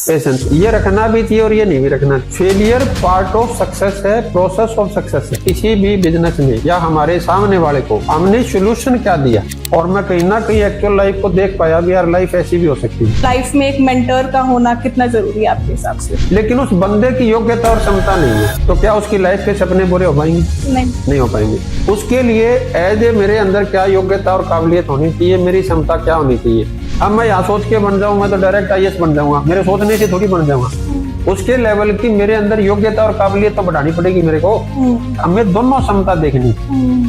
Patience ये रखना भी चाहिए और ये नहीं भी रखना। फेलियर पार्ट ऑफ सक्सेस है, प्रोसेस ऑफ सक्सेस है। किसी भी बिजनेस में या हमारे सामने वाले को हमने सोल्यूशन क्या दिया, और मैं कहीं ना कहीं एक्चुअल लाइफ को देख पाया भी, यार लाइफ ऐसी भी हो सकती है। लाइफ में एक मेंटर का होना कितना जरूरी है आपके हिसाब से? लेकिन उस बंदे की योग्यता और क्षमता नहीं है तो क्या उसकी लाइफ के सपने पूरे हो पाएंगे? नहीं हो पाएंगे। उसके लिए एज ए मेरे अंदर क्या योग्यता और काबिलियत होनी चाहिए, मेरी क्षमता क्या होनी चाहिए। अब मैं यहाँ सोच के बन जाऊँ, मैं तो डायरेक्ट IAS बन जाऊंगा, मेरे सोचने से थोड़ी बन जाऊंगा। उसके लेवल की मेरे अंदर योग्यता और काबिलियत तो बढ़ानी पड़ेगी मेरे को। हमें दोनों क्षमता देखनी,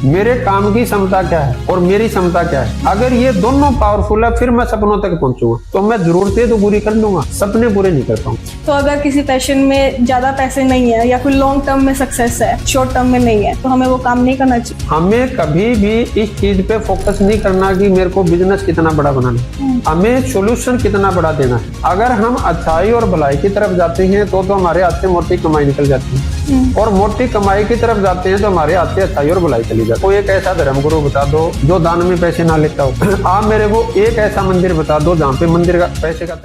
मेरे काम की क्षमता क्या है और मेरी क्षमता क्या है। अगर ये दोनों पावरफुल है फिर मैं सपनों तक पहुंचूंगा। तो मैं जरूरतें तो पूरी कर लूंगा, सपने पूरे नहीं कर पाऊंगा। तो अगर किसी पैशन में ज्यादा पैसे नहीं है या फिर लॉन्ग टर्म में सक्सेस है, शॉर्ट टर्म में नहीं है, तो हमें वो काम नहीं करना चाहिए। हमें कभी भी इस चीज पे फोकस नहीं करना कि मेरे को बिजनेस कितना बड़ा बनाना है, हमें सोल्यूशन कितना बड़ा देना है। अगर हम अच्छाई और भलाई की तरफ जाते हैं तो हमारे हाथ से मोटी कमाई निकल जाती है, और मोटी कमाई की तरफ जाते हैं तो हमारे हाथ से अच्छाई और भलाई चली जाती है। कोई एक ऐसा धर्म गुरु बता दो जो दान में पैसे ना लेता हो। आप मेरे को एक ऐसा मंदिर बता दो जहाँ पे मंदिर का पैसे का।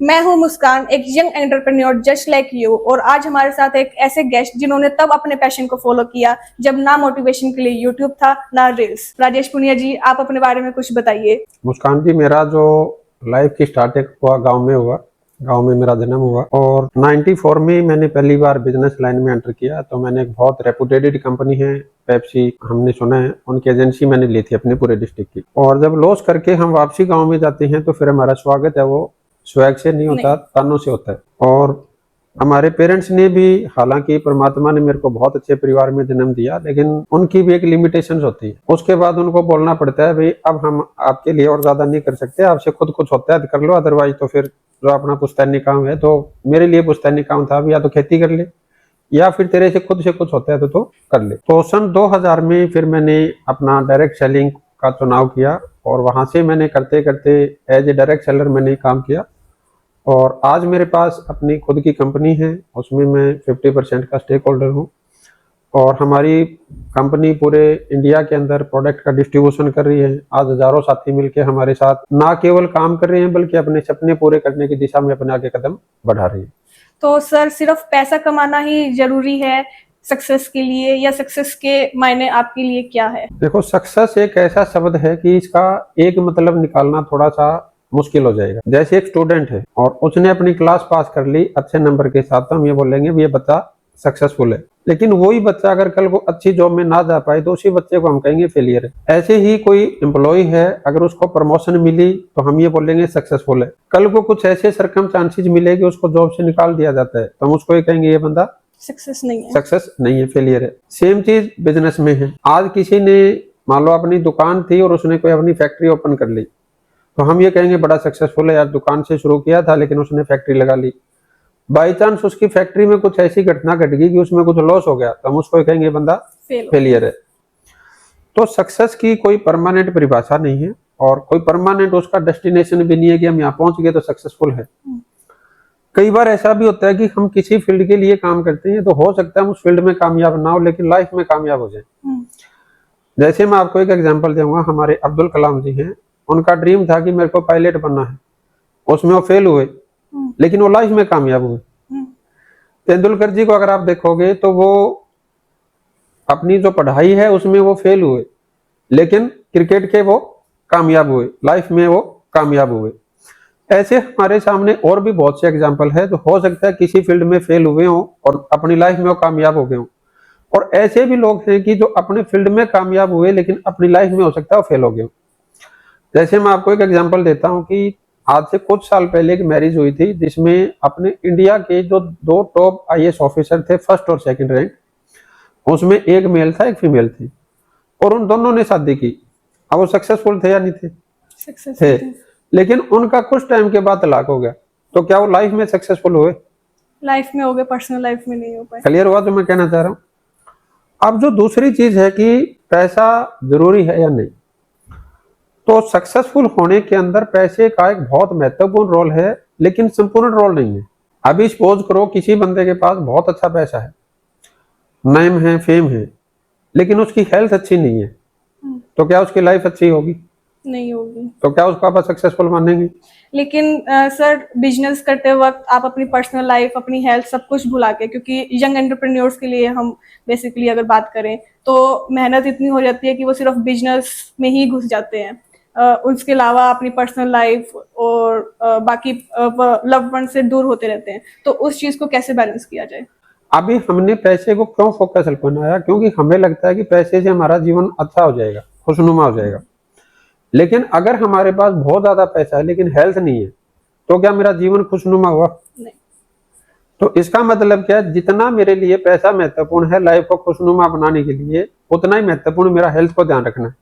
मैं हूं मुस्कान, एक young entrepreneur just like you, और आज हमारे साथ एक ऐसे गेस्ट जिन्होंने तब अपने पैशन को फॉलो किया जब ना मोटिवेशन के लिए यूट्यूब था ना रील्स। राजेश पुनिया जी, आप अपने बारे में कुछ बताइए। मुस्कान जी, मेरा जो लाइफ की स्टार्टिंग हुआ गाँव में हुआ, गांव में मेरा जन्म हुआ, और 94 में मैंने पहली बार बिजनेस लाइन में एंटर किया। तो मैंने एक बहुत रेपुटेटेड कंपनी है पेप्सी, हमने सुना है, उनकी एजेंसी मैंने ली थी अपने पूरे डिस्ट्रिक्ट की। और जब लॉस करके हम वापसी गांव में जाते हैं तो फिर हमारा स्वागत है वो स्वैग से नहीं होता, तानों से होता है। और हमारे पेरेंट्स ने भी, हालांकि परमात्मा ने मेरे को बहुत अच्छे परिवार में जन्म दिया, लेकिन उनकी भी एक लिमिटेशंस होती है। उसके बाद उनको बोलना पड़ता है भाई अब हम आपके लिए और ज्यादा नहीं कर सकते, आपसे खुद कुछ होता है तो कर लो, अदरवाइज तो फिर जो अपना पुश्तैनी काम है। तो मेरे लिए पुश्तैनी काम था या तो खेती कर ले या फिर तेरे से खुद से कुछ होता है तो कर ले। तो सन 2000 में फिर मैंने अपना डायरेक्ट सेलिंग का चुनाव किया, और वहां से मैंने करते करते एज ए डायरेक्ट सेलर मैंने काम किया। और आज मेरे पास अपनी खुद की कंपनी है, उसमें मैं 50% का स्टेक होल्डर हूँ। और हमारी कंपनी पूरे इंडिया के अंदर प्रोडक्ट का डिस्ट्रीब्यूशन कर रही है। आज हजारों साथी मिलकर हमारे साथ ना केवल काम कर रहे हैं बल्कि अपने सपने पूरे करने की दिशा में अपने आगे कदम बढ़ा रही है। तो सर, सिर्फ पैसा कमाना ही जरूरी है सक्सेस के लिए, या सक्सेस के मायने आपके लिए क्या है? देखो, सक्सेस एक ऐसा शब्द है कि इसका एक मतलब निकालना थोड़ा सा मुश्किल हो जाएगा। जैसे एक स्टूडेंट है और उसने अपनी क्लास पास कर ली अच्छे नंबर के साथ, तो हम ये बोलेंगे ये बच्चा सक्सेसफुल है। लेकिन वही बच्चा अगर कल को अच्छी जॉब में ना जा पाए तो उसी बच्चे को हम कहेंगे फेलियर है। ऐसे ही कोई एम्प्लॉय है, अगर उसको प्रमोशन मिली तो हम ये बोलेंगे सक्सेसफुल है। कल को कुछ ऐसे सरकमस्टांसेस मिले कि उसको जॉब से निकाल दिया जाता है तो हम उसको ये कहेंगे ये बंदा सक्सेस नहीं है, फेलियर है। सेम चीज बिजनेस में है। आज किसी ने मान लो अपनी दुकान थी और उसने कोई अपनी फैक्ट्री ओपन कर ली तो हम ये कहेंगे बड़ा सक्सेसफुल है यार, दुकान से शुरू किया था लेकिन उसने फैक्ट्री लगा ली। बाई चांस उसकी फैक्ट्री में कुछ ऐसी घटना घट गई कि उसमें कुछ लॉस हो गया तो हम उसको कहेंगे बंदा फेलियर है। तो सक्सेस की कोई परमानेंट परिभाषा नहीं है और कोई परमानेंट उसका डेस्टिनेशन भी नहीं है कि हम यहाँ पहुंच गए तो सक्सेसफुल है। कई बार ऐसा भी होता है कि हम किसी फील्ड के लिए काम करते हैं तो हो सकता है हम उस फील्ड में कामयाब ना हो लेकिन लाइफ में कामयाब हो जाए। जैसे मैं आपको एक एग्जांपल दूंगा, हमारे अब्दुल कलाम जी हैं, उनका ड्रीम था कि मेरे को पायलट बनना है, उसमें वो फेल हुए लेकिन वो लाइफ में कामयाब हुए। तेंदुलकर जी को अगर आप देखोगे तो वो अपनी जो पढ़ाई है उसमें वो फेल हुए लेकिन क्रिकेट के वो कामयाब हुए, लाइफ में वो कामयाब हुए। ऐसे हमारे सामने और भी बहुत से एग्जाम्पल है जो हो सकता है किसी फील्ड में फेल हुए हों और अपनी लाइफ में वो कामयाब हो गए हों, और ऐसे भी लोग हैं कि जो अपने फील्ड में कामयाब हुए लेकिन अपनी लाइफ में हो सकता है वो फेल हो गए। जैसे मैं आपको एक एग्जांपल देता हूं कि आज से कुछ साल पहले एक मैरिज हुई थी जिसमें अपने इंडिया के जो 2 टॉप IAS ऑफिसर थे, फर्स्ट और सेकंड रैंक, उसमें एक मेल था एक फीमेल थी, और उन दोनों ने शादी की। अब वो सक्सेसफुल थे या नहीं थे? थे। लेकिन उनका कुछ टाइम के बाद तलाक हो गया, तो क्या वो लाइफ में सक्सेसफुल हुए? लाइफ में हो गए, पर्सनल लाइफ में नहीं हो पाए। क्लियर हुआ जो मैं कहना चाह रहा हूँ? अब जो दूसरी चीज है कि पैसा जरूरी है या नहीं, तो सक्सेसफुल होने के अंदर पैसे का एक बहुत महत्वपूर्ण रोल है लेकिन संपूर्ण रोल नहीं है। अभी सपोज करो किसी बंदे के पास बहुत अच्छा पैसा है, नेम है, फेम है, लेकिन उसकी हेल्थ अच्छी नहीं है, तो क्या उसकी लाइफ अच्छी होगी? नहीं होगी। तो क्या उसको आप सक्सेसफुल मानेंगे? लेकिन सर बिजनेस करते वक्त आप अपनी पर्सनल लाइफ, अपनी हेल्थ सब कुछ भुला के, क्योंकि यंग एंटरप्रेन्योर्स के लिए हम बेसिकली अगर बात करें तो मेहनत इतनी हो जाती है कि वो सिर्फ बिजनेस में ही घुस जाते हैं। उसके अलावा अपनी पर्सनल लाइफ और बाकी लव्ड वन से दूर होते रहते हैं। तो उस चीज को कैसे बैलेंस किया जाए? अभी हमने पैसे को क्यों फोकस बनाया? क्योंकि हमें लगता है कि पैसे से हमारा जीवन अच्छा हो जाएगा, खुशनुमा हो जाएगा। लेकिन अगर हमारे पास बहुत ज्यादा पैसा है लेकिन हेल्थ नहीं है, तो क्या मेरा जीवन खुशनुमा हुआ? नहीं। तो इसका मतलब क्या है, जितना मेरे लिए पैसा महत्वपूर्ण है लाइफ को खुशनुमा बनाने के लिए, उतना ही महत्वपूर्ण मेरा हेल्थ को ध्यान रखना है।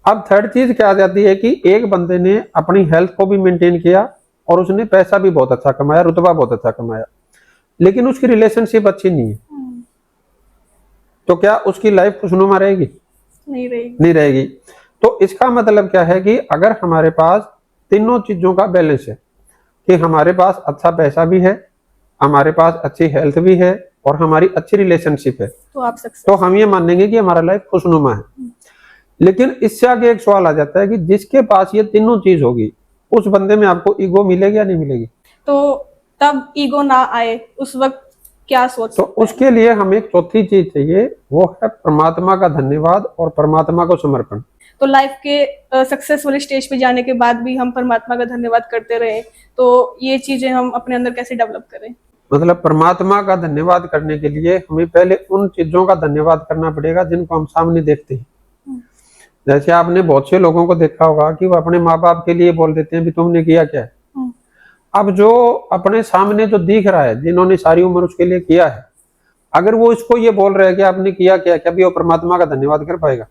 अब थर्ड चीज क्या आ जाती है कि एक बंदे ने अपनी हेल्थ को भी मेंटेन किया और उसने पैसा भी बहुत अच्छा कमाया, रुतबा बहुत अच्छा कमाया, लेकिन उसकी रिलेशनशिप अच्छी नहीं है, तो क्या उसकी लाइफ खुशनुमा रहेगी? नहीं रहेगी। नहीं रहेगी। तो इसका मतलब क्या है कि अगर हमारे पास तीनों चीजों का बैलेंस है, कि हमारे पास अच्छा पैसा भी है, हमारे पास अच्छी हेल्थ भी है और हमारी अच्छी रिलेशनशिप है, तो आप सक्सेस, तो हम ये मानेंगे कि हमारा लाइफ खुशनुमा है। लेकिन इससे आगे एक सवाल आ जाता है कि जिसके पास ये तीनों चीज होगी, उस बंदे में आपको ईगो मिलेगी या नहीं मिलेगी? तो तब ईगो ना आए उस वक्त क्या सोच तो सकते हैं? उसके लिए हमें एक चौथी चीज चाहिए, वो है परमात्मा का धन्यवाद और परमात्मा को समर्पण। तो लाइफ के सक्सेस वाले स्टेज पे जाने के बाद भी हम परमात्मा का धन्यवाद करते रहे, तो ये चीजें हम अपने अंदर कैसे डेवलप करें? मतलब परमात्मा का धन्यवाद करने के लिए हमें पहले उन चीजों का धन्यवाद करना पड़ेगा जिनको हम सामने देखते हैं। जैसे आपने बहुत से लोगों को देखा होगा कि वो अपने माँ बाप के लिए बोल देते हैं भी तुमने किया क्या है। अब जो अपने सामने जो दिख रहा है, जिन्होंने सारी उम्र उसके लिए किया है, अगर वो इसको ये बोल रहे हैं कि आपने किया क्या, क्या भी वो परमात्मा का धन्यवाद कर पाएगा?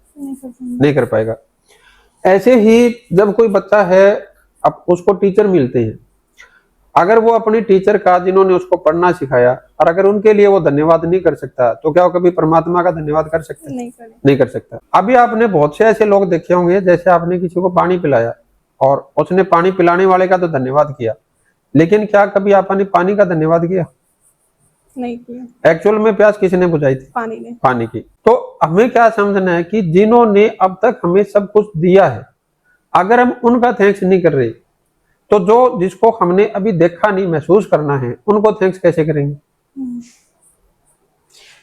नहीं कर पाएगा। ऐसे ही जब कोई बच्चा है, अब उसको टीचर मिलते हैं, अगर वो अपने टीचर का, जिन्होंने उसको पढ़ना सिखाया, और अगर उनके लिए वो धन्यवाद नहीं कर सकता, तो क्या वो कभी परमात्मा का धन्यवाद कर सकता है? नहीं कर सकता। अभी आपने बहुत से ऐसे लोग देखे होंगे, जैसे आपने किसी को पानी पिलाया और उसने पानी पिलाने वाले का तो धन्यवाद किया, लेकिन क्या कभी आपने पानी का धन्यवाद किया? नहीं किया। एक्चुअल में प्यास किसने बुझाई थी? पानी ने। पानी की। तो हमें क्या समझना है कि जिन्होंने अब तक हमें सब कुछ दिया है, अगर हम उनका थैंक्स नहीं कर रहे, तो जो जिसको हमने अभी देखा नहीं, महसूस करना है, उनको थैंक्स कैसे करेंगे?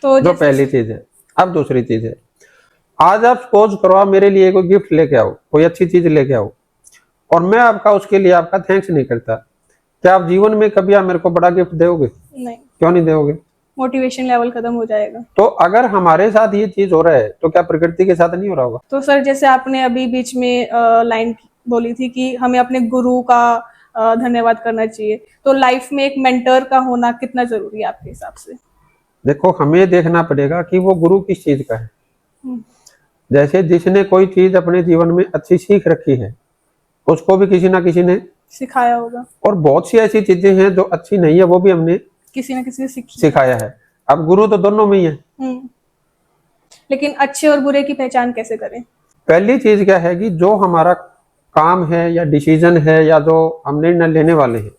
तो जो पहली चीज है। अब दूसरी चीज है, आज आप सपोज करो आप मेरे लिए कोई गिफ्ट लेके आओ, कोई अच्छी चीज लेके आओ, और मैं आपका उसके लिए आपका थैंक्स नहीं करता, क्या आप जीवन में कभी आप मेरे को बड़ा गिफ्ट दोगे? नहीं। क्यों नहीं दोगे? मोटिवेशन लेवल खत्म हो जाएगा। तो अगर हमारे साथ ये चीज हो रहा है, तो क्या प्रकृति के साथ नहीं हो रहा होगा? तो सर जैसे आपने अभी बीच में लाइन बोली थी कि हमें अपने गुरु का धन्यवाद करना चाहिए, तो लाइफ में एक मेंटर का होना कितना जरूरी है आपके हिसाब से? देखो, हमें देखना पड़ेगा कि वो गुरु किस चीज का है। जैसे जिसने कोई चीज अपने जीवन में अच्छी सीख रखी है, उसको भी किसी ना किसी ने सिखाया होगा, और बहुत सी ऐसी चीजें हैं जो अच्छी नहीं है, वो भी हमने किसी ना किसी ने सिखाया है। अब गुरु तो दोनों में ही है। लेकिन अच्छे और बुरे की पहचान कैसे करें? पहली चीज क्या है कि जो हमारा काम है या डिसीजन है या जो हम निर्णय लेने वाले हैं,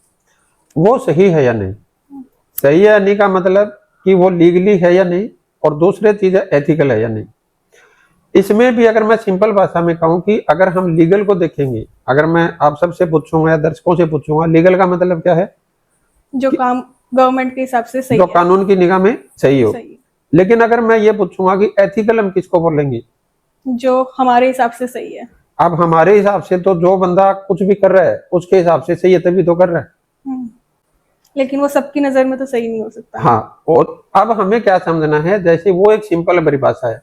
वो सही है या नहीं। सही है या नहीं का मतलब कि वो लीगली है या नहीं, और दूसरी चीज है एथिकल है या नहीं। इसमें भी अगर मैं सिंपल भाषा में कहूं कि अगर हम लीगल को देखेंगे, अगर मैं आप सबसे पूछूंगा या दर्शकों से पूछूंगा, लीगल का मतलब क्या है? जो काम गवर्नमेंट के हिसाब से सही जो है, कानून की निगाह में सही हो। लेकिन अगर मैं ये पूछूंगा कि एथिकल हम किसको बोलेंगे? जो हमारे हिसाब से सही है। अब हमारे हिसाब से तो जो बंदा कुछ भी कर रहा है उसके हिसाब से सही है, तभी तो कर रहा है। लेकिन वो सबकी नजर में तो सही नहीं हो सकता। हाँ, और अब हमें क्या समझना है, जैसे वो एक सिंपल परिभाषा है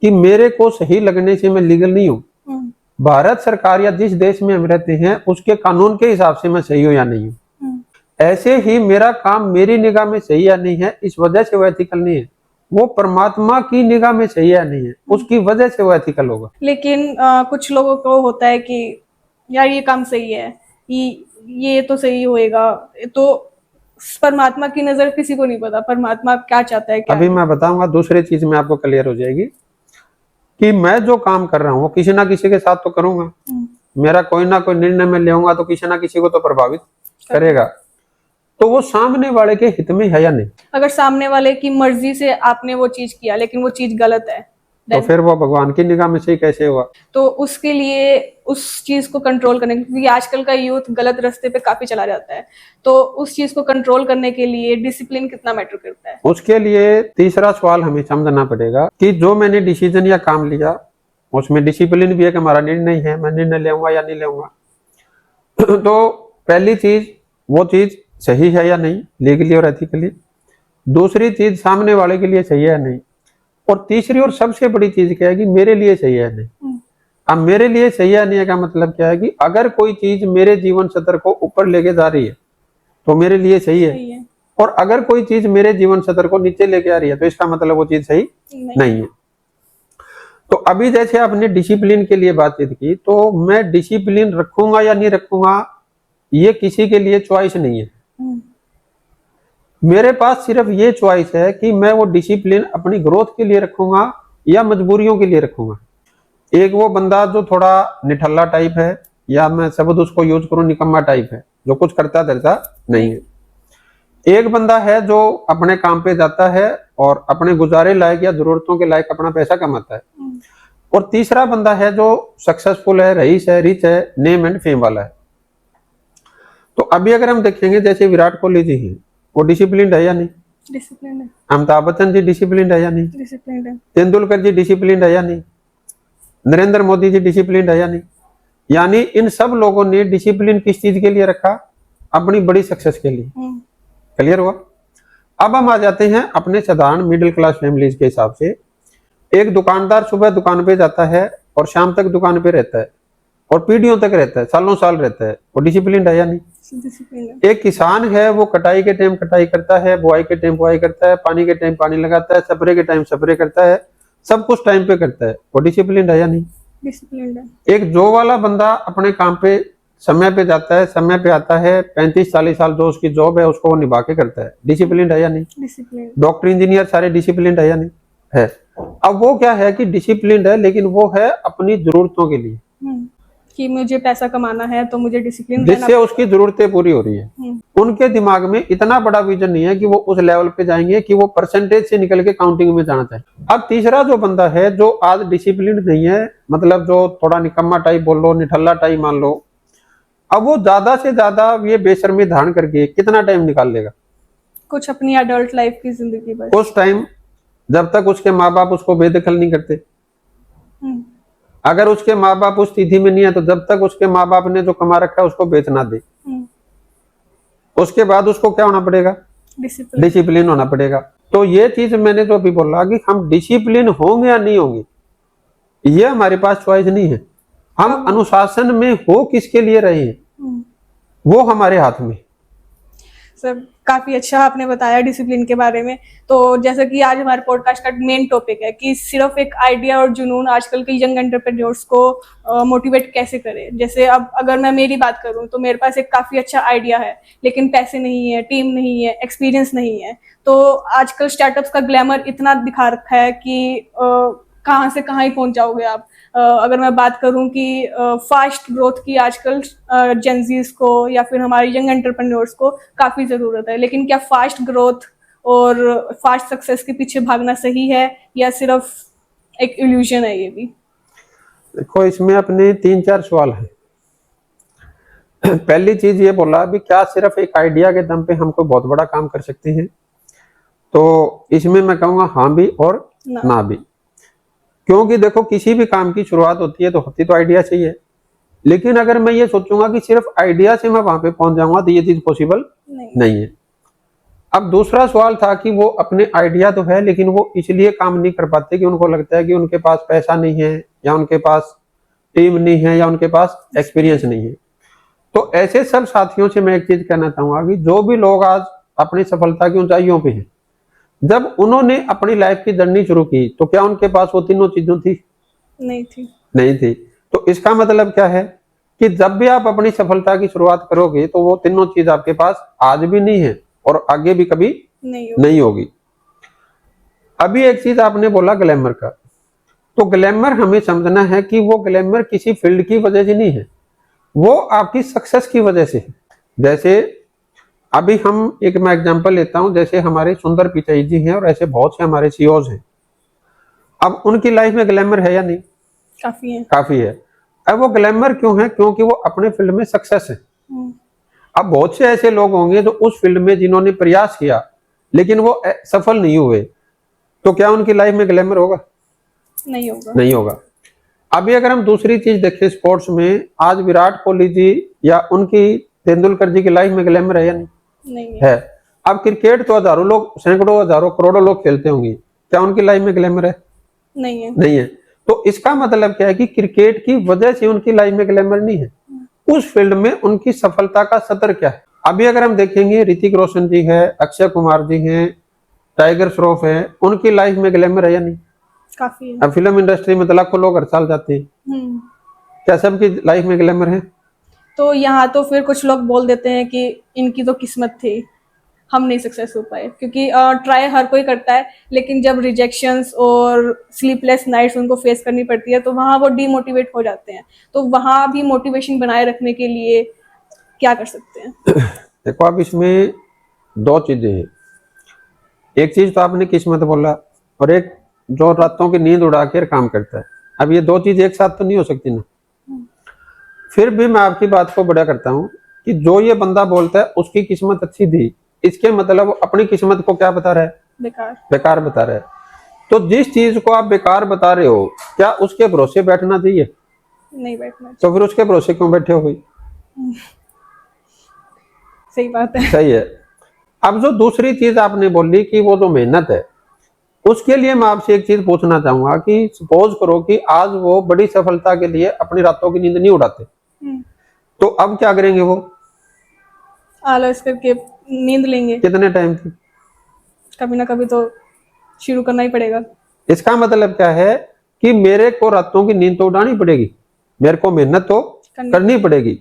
कि मेरे को सही लगने से मैं लीगल नहीं हूँ। भारत सरकार या जिस देश में हम रहते हैं उसके कानून के हिसाब से मैं सही हूँ या नहीं हूँ। ऐसे ही मेरा काम मेरी निगाह में सही या नहीं है, इस वजह से वो एथिकल नहीं है। वो परमात्मा की निगाह में सही या नहीं है, उसकी वजह से वो एथिकल होगा। लेकिन कुछ लोगों को होता है कि यार ये काम सही है, ये तो सही होएगा, तो परमात्मा की नजर किसी को नहीं पता परमात्मा क्या चाहता है। क्या अभी मैं बताऊंगा, दूसरी चीज में आपको क्लियर हो जाएगी कि मैं जो काम कर रहा हूँ वो किसी ना किसी के साथ तो करूंगा। मेरा कोई ना कोई निर्णय में लेऊंगा तो किसी ना किसी को तो प्रभावित करेगा, तो वो सामने वाले के हित में है या नहीं। अगर सामने वाले की मर्जी से आपने वो चीज किया लेकिन वो चीज गलत है, तो फिर वो भगवान की निगाह में से कैसे हुआ? तो उसके लिए उस चीज को कंट्रोल करने, क्योंकि आजकल का यूथ गलत रास्ते पे काफी चला जाता है, तो उस चीज को कंट्रोल करने के लिए डिसिप्लिन कितना मैटर करता है? उसके लिए तीसरा सवाल हमें समझना पड़ेगा कि जो मैंने डिसीजन या काम लिया उसमें डिसिप्लिन भी एक हमारा निर्णय है, मैं निर्णय लेऊंगा या नहीं लेऊंगा। तो पहली चीज वो चीज सही है या नहीं, लीगली और एथिकली। दूसरी चीज सामने वाले के लिए सही है या नहीं, और तीसरी और सबसे बड़ी चीज क्या है कि मेरे लिए सही है या नहीं। अब मेरे लिए सही है नहीं का मतलब क्या है कि अगर कोई चीज मेरे जीवन स्तर को ऊपर लेके जा रही है तो मेरे लिए सही है, और अगर कोई चीज मेरे जीवन स्तर को नीचे लेके आ रही है तो इसका मतलब वो चीज सही नहीं है। तो अभी जैसे आपने डिसिप्लिन के लिए बातचीत की, तो मैं डिसिप्लिन रखूंगा या नहीं रखूंगा ये किसी के लिए चॉइस नहीं है। मेरे पास सिर्फ ये चॉइस है कि मैं वो डिसिप्लिन अपनी ग्रोथ के लिए रखूंगा या मजबूरियों के लिए रखूंगा। एक वो बंदा जो थोड़ा निठल्ला टाइप है, या मैं शब्द उसको यूज करूं निकम्मा टाइप है, जो कुछ करता धरता नहीं है। एक बंदा है जो अपने काम पे जाता है और अपने गुजारे लायक या जरूरतों के लायक अपना पैसा कमाता है। और तीसरा बंदा है जो सक्सेसफुल है, रईस है, रिच है, नेम एंड फेम वाला है। तो अभी अगर हम देखेंगे जैसे विराट कोहली जी हैं, वो डिसिप्लिन है या नहीं? डिसिप्लिन है। अमिताभ बच्चन जी डिसिप्लिन है या नहीं? डिसिप्लिन है। तेंदुलकर जी डिसिप्लिन है या नहीं? नरेंद्र मोदी जी डिसिप्लिन है या नहीं? यानी इन सब लोगों ने डिसिप्लिन किस चीज के लिए रखा? अपनी बड़ी सक्सेस के लिए। क्लियर हुआ? अब हम आ जाते हैं अपने साधारण मिडिल क्लास फैमिलीज के हिसाब से। एक दुकानदार सुबह दुकान पे जाता है और शाम तक दुकान पे रहता है, और पीढ़ियों तक रहता है, सालों साल रहता है, वो डिसिप्लिन है या नहीं? एक किसान है, वो कटाई के टाइम कटाई करता है, बुआई के टाइम बुआई करता है, पानी के टाइम पानी लगाता है, स्प्रे के टाइम स्प्रे करता है, सब कुछ टाइम पे करता है, वो डिसिप्लिन है या नहीं? डिसिप्लिन है। एक जॉब वाला बंदा अपने काम पे समय पे जाता है, समय पे आता है, 35-40 साल जो उसकी जॉब है उसको वो निभा के करता है, डिसिप्लिन है या नहीं? डिसिप्लिन। डॉक्टर इंजीनियर सारे डिसिप्लिन है या नहीं? है। अब वो क्या है कि डिसिप्लिन है, लेकिन वो है अपनी जरूरतों के लिए, कि मुझे पैसा कमाना है तो मुझे डिसिप्लिन, जिससे उसकी जरूरतें पूरी हो रही है। उनके दिमाग में इतना बड़ा विजन नहीं है कि वो उस लेवल पे जाएंगे कि वो परसेंटेज से निकल के काउंटिंग में जाना चाहे। अब तीसरा जो बंदा है जो आज डिसिप्लिन नहीं है, मतलब जो थोड़ा निकम्मा टाइप बोल लो, निठल्ला टाइप मान लो, अब वो ज्यादा से ज्यादा ये बेशर्मी धारण करके कितना टाइम निकाल लेगा? कुछ अपनी अडल्ट लाइफ की जिंदगी बस। उस टाइम जब तक उसके माँ बाप उसको बेदखल नहीं करते, अगर उसके माँ बाप उस स्थिति में नहीं है, तो जब तक उसके माँ बाप ने जो कमा रखा है उसको बेच ना दे, उसके बाद उसको क्या होना पड़ेगा? डिसिप्लिन होना पड़ेगा। तो ये चीज मैंने जो अभी बोला कि हम डिसिप्लिन होंगे या नहीं होंगे, ये हमारे पास चॉइस नहीं है। हम अनुशासन में हो किसके लिए रहे हैं, वो हमारे हाथ में। सर काफी अच्छा आपने बताया डिसिप्लिन के बारे में। तो जैसा कि आज हमारे पॉडकास्ट का मेन टॉपिक है कि सिर्फ एक आइडिया और जुनून आजकल के यंग एंटरप्रेन्योर्स को मोटिवेट कैसे करे। जैसे अब अगर मैं मेरी बात करूं तो मेरे पास एक काफी अच्छा आइडिया है, लेकिन पैसे नहीं है, टीम नहीं है, एक्सपीरियंस नहीं है। तो आजकल स्टार्टअप्स का ग्लैमर इतना दिखा रखा है कि कहाँ से कहाँ ही पहुंच जाओगे आप। अगर मैं बात करूं कि फास्ट ग्रोथ की आजकल जेंजीज को या फिर हमारे यंग एंटरप्रेन्योर्स को काफी जरूरत है, लेकिन क्या फास्ट ग्रोथ और फास्ट सक्सेस के पीछे भागना सही है या सिर्फ एक इल्यूजन है? ये भी देखो, इसमें अपने 3-4 सवाल हैं। पहली चीज ये बोला भी क्या सिर्फ एक आइडिया के दम पे हम कोई बहुत बड़ा काम कर सकते हैं? तो इसमें मैं कहूँगा हाँ भी और ना भी। क्योंकि देखो, किसी भी काम की शुरुआत होती है तो होती तो आइडिया चाहिए, लेकिन अगर मैं ये सोचूंगा कि सिर्फ आइडिया से मैं वहां पे पहुंच जाऊंगा तो ये चीज पॉसिबल नहीं है। अब दूसरा सवाल था कि वो अपने आइडिया तो है, लेकिन वो इसलिए काम नहीं कर पाते कि उनको लगता है कि उनके पास पैसा नहीं है, या उनके पास टीम नहीं है, या उनके पास एक्सपीरियंस नहीं है। तो ऐसे सब साथियों से मैं एक चीज कहना चाहूंगा कि जो भी लोग आज अपनी सफलता की ऊंचाइयों पे हैं, जब उन्होंने अपनी लाइफ की जर्नी शुरू की तो क्या उनके पास वो तीनों चीजों थी? नहीं थी। तो इसका मतलब क्या है कि जब भी आप अपनी सफलता की शुरुआत करोगे तो वो तीनों चीज आपके पास आज भी नहीं है और आगे भी कभी नहीं होगी। अभी एक चीज आपने बोला ग्लैमर का, तो ग्लैमर हमें समझना है कि वो ग्लैमर किसी फील्ड की वजह से नहीं है, वो आपकी सक्सेस की वजह से है। जैसे अभी मैं एग्जांपल लेता हूं, जैसे हमारे सुंदर पिचाई जी हैं और ऐसे बहुत से हमारे सीईओज हैं। अब उनकी लाइफ में ग्लैमर है या नहीं? काफी है। काफी है। अब वो ग्लैमर क्यों है? क्योंकि वो अपने फील्ड में सक्सेस है। अब बहुत से ऐसे लोग होंगे जो उस फील्ड में जिन्होंने प्रयास किया लेकिन वो सफल नहीं हुए, तो क्या उनकी लाइफ में ग्लैमर होगा? नहीं होगा। नहीं होगा। अभी अगर हम दूसरी चीज देखें स्पोर्ट्स में, आज विराट कोहली जी या उनकी तेंदुलकर जी की लाइफ में ग्लैमर है या नहीं? नहीं है। अब क्रिकेट तो हजारों लोग, सैकड़ों, हजारों, करोड़ों लोग खेलते होंगे, क्या उनकी लाइफ में ग्लैमर है? नहीं है। नहीं है। तो इसका मतलब क्या है कि क्रिकेट की वजह से उनकी लाइफ में ग्लैमर नहीं है, उस फील्ड में उनकी सफलता का स्तर क्या है। अभी अगर हम देखेंगे, ऋतिक रोशन जी है, अक्षय कुमार जी हैं, टाइगर श्रॉफ है, उनकी लाइफ में ग्लैमर है या नहीं? काफी है। अब फिल्म इंडस्ट्री में तो लाखों लोग हर साल जाते हैं, क्या सबकी लाइफ में ग्लैमर है? तो यहाँ तो फिर कुछ लोग बोल देते हैं कि इनकी तो किस्मत थी, हम नहीं सक्सेस हो पाए, क्योंकि ट्राई हर कोई करता है, लेकिन जब रिजेक्शंस और स्लीपलेस नाइट्स उनको फेस करनी पड़ती है तो वहाँ वो डीमोटिवेट हो जाते हैं। तो वहाँ भी मोटिवेशन बनाए रखने के लिए क्या कर सकते हैं? देखो, अब इसमें दो चीजें हैं। एक चीज तो आपने किस्मत बोला, और एक जो रातों की नींद उड़ा के काम करता है। अब ये दो चीज एक साथ तो नहीं हो सकती ना। फिर भी मैं आपकी बात को बड़ा करता हूँ कि जो ये बंदा बोलता है उसकी किस्मत अच्छी थी, इसके मतलब अपनी किस्मत को क्या बता रहा है? बेकार। बेकार बता रहा है। तो जिस चीज को आप बेकार बता रहे हो, क्या उसके भरोसे बैठना चाहिए? नहीं बैठना। तो फिर उसके भरोसे क्यों बैठे हो भाई? सही बात है। सही है। अब जो दूसरी चीज आपने बोली कि वो जो मेहनत है, उसके लिए मैं आपसे एक चीज पूछना चाहूंगा कि सपोज करो कि आज वो बड़ी सफलता के लिए अपनी रातों की नींद नहीं उड़ाते, तो अब क्या करेंगे? वो आलस करके नींद लेंगे। कितने टाइम की? कभी ना कभी तो शुरू करना ही पड़ेगा। इसका मतलब क्या है कि मेरे को रातों की नींद तो उड़ानी पड़ेगी, मेरे को मेहनत तो करनी पड़ेगी।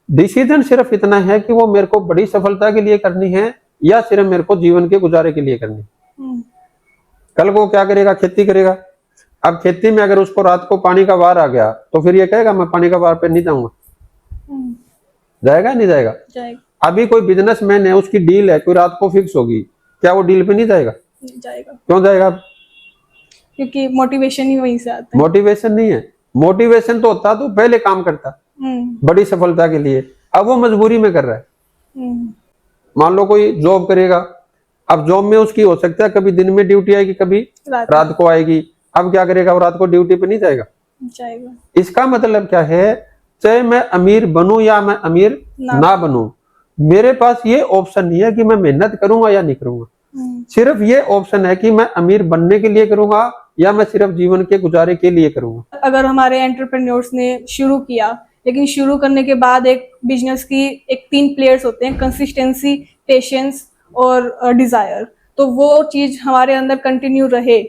डिसीजन सिर्फ इतना है कि वो मेरे को बड़ी सफलता के लिए करनी है या सिर्फ मेरे को जीवन के गुजारे के लिए करनी है। कल को क्या करेगा? खेती करेगा। अब खेती में अगर उसको रात को पानी का वार आ गया तो फिर ये कहेगा मैं पानी का वार पे नहीं जाऊंगा? जाएगा नहीं जाएगा? जाएगा। अभी कोई बिजनेसमैन है, उसकी डील है, कोई रात को फिक्स होगी, क्या वो डील पे नहीं जाएगा? नहीं जाएगा। क्यों जाएगा? क्योंकि मोटिवेशन ही वहीं से आता है। मोटिवेशन नहीं है। मोटिवेशन तो होता तो पहले काम करता बड़ी सफलता के लिए, अब वो मजबूरी में कर रहा है। मान लो कोई जॉब करेगा, अब जॉब में उसकी हो सकता है कभी दिन में ड्यूटी आएगी, कभी रात को आएगी। अब क्या करेगा? वो रात को ड्यूटी पे नहीं जाएगा? जाएगा। इसका मतलब क्या है, चाहे मैं अमीर बनूं या मैं अमीर ना बनूं, मेरे पास ये ऑप्शन नहीं है कि मैं मेहनत करूंगा या नहीं करूंगा। सिर्फ ये ऑप्शन है कि मैं अमीर बनने के लिए करूंगा या मैं सिर्फ जीवन के गुजारे के लिए करूंगा। अगर हमारे एंटरप्रेन्योर्स ने शुरू किया, लेकिन शुरू करने के बाद एक बिजनेस की एक 3 प्लेयर्स होते हैं, कंसिस्टेंसी, पेशेंस और डिजायर। तो वो चीज हमारे अंदर कंटिन्यू रहे,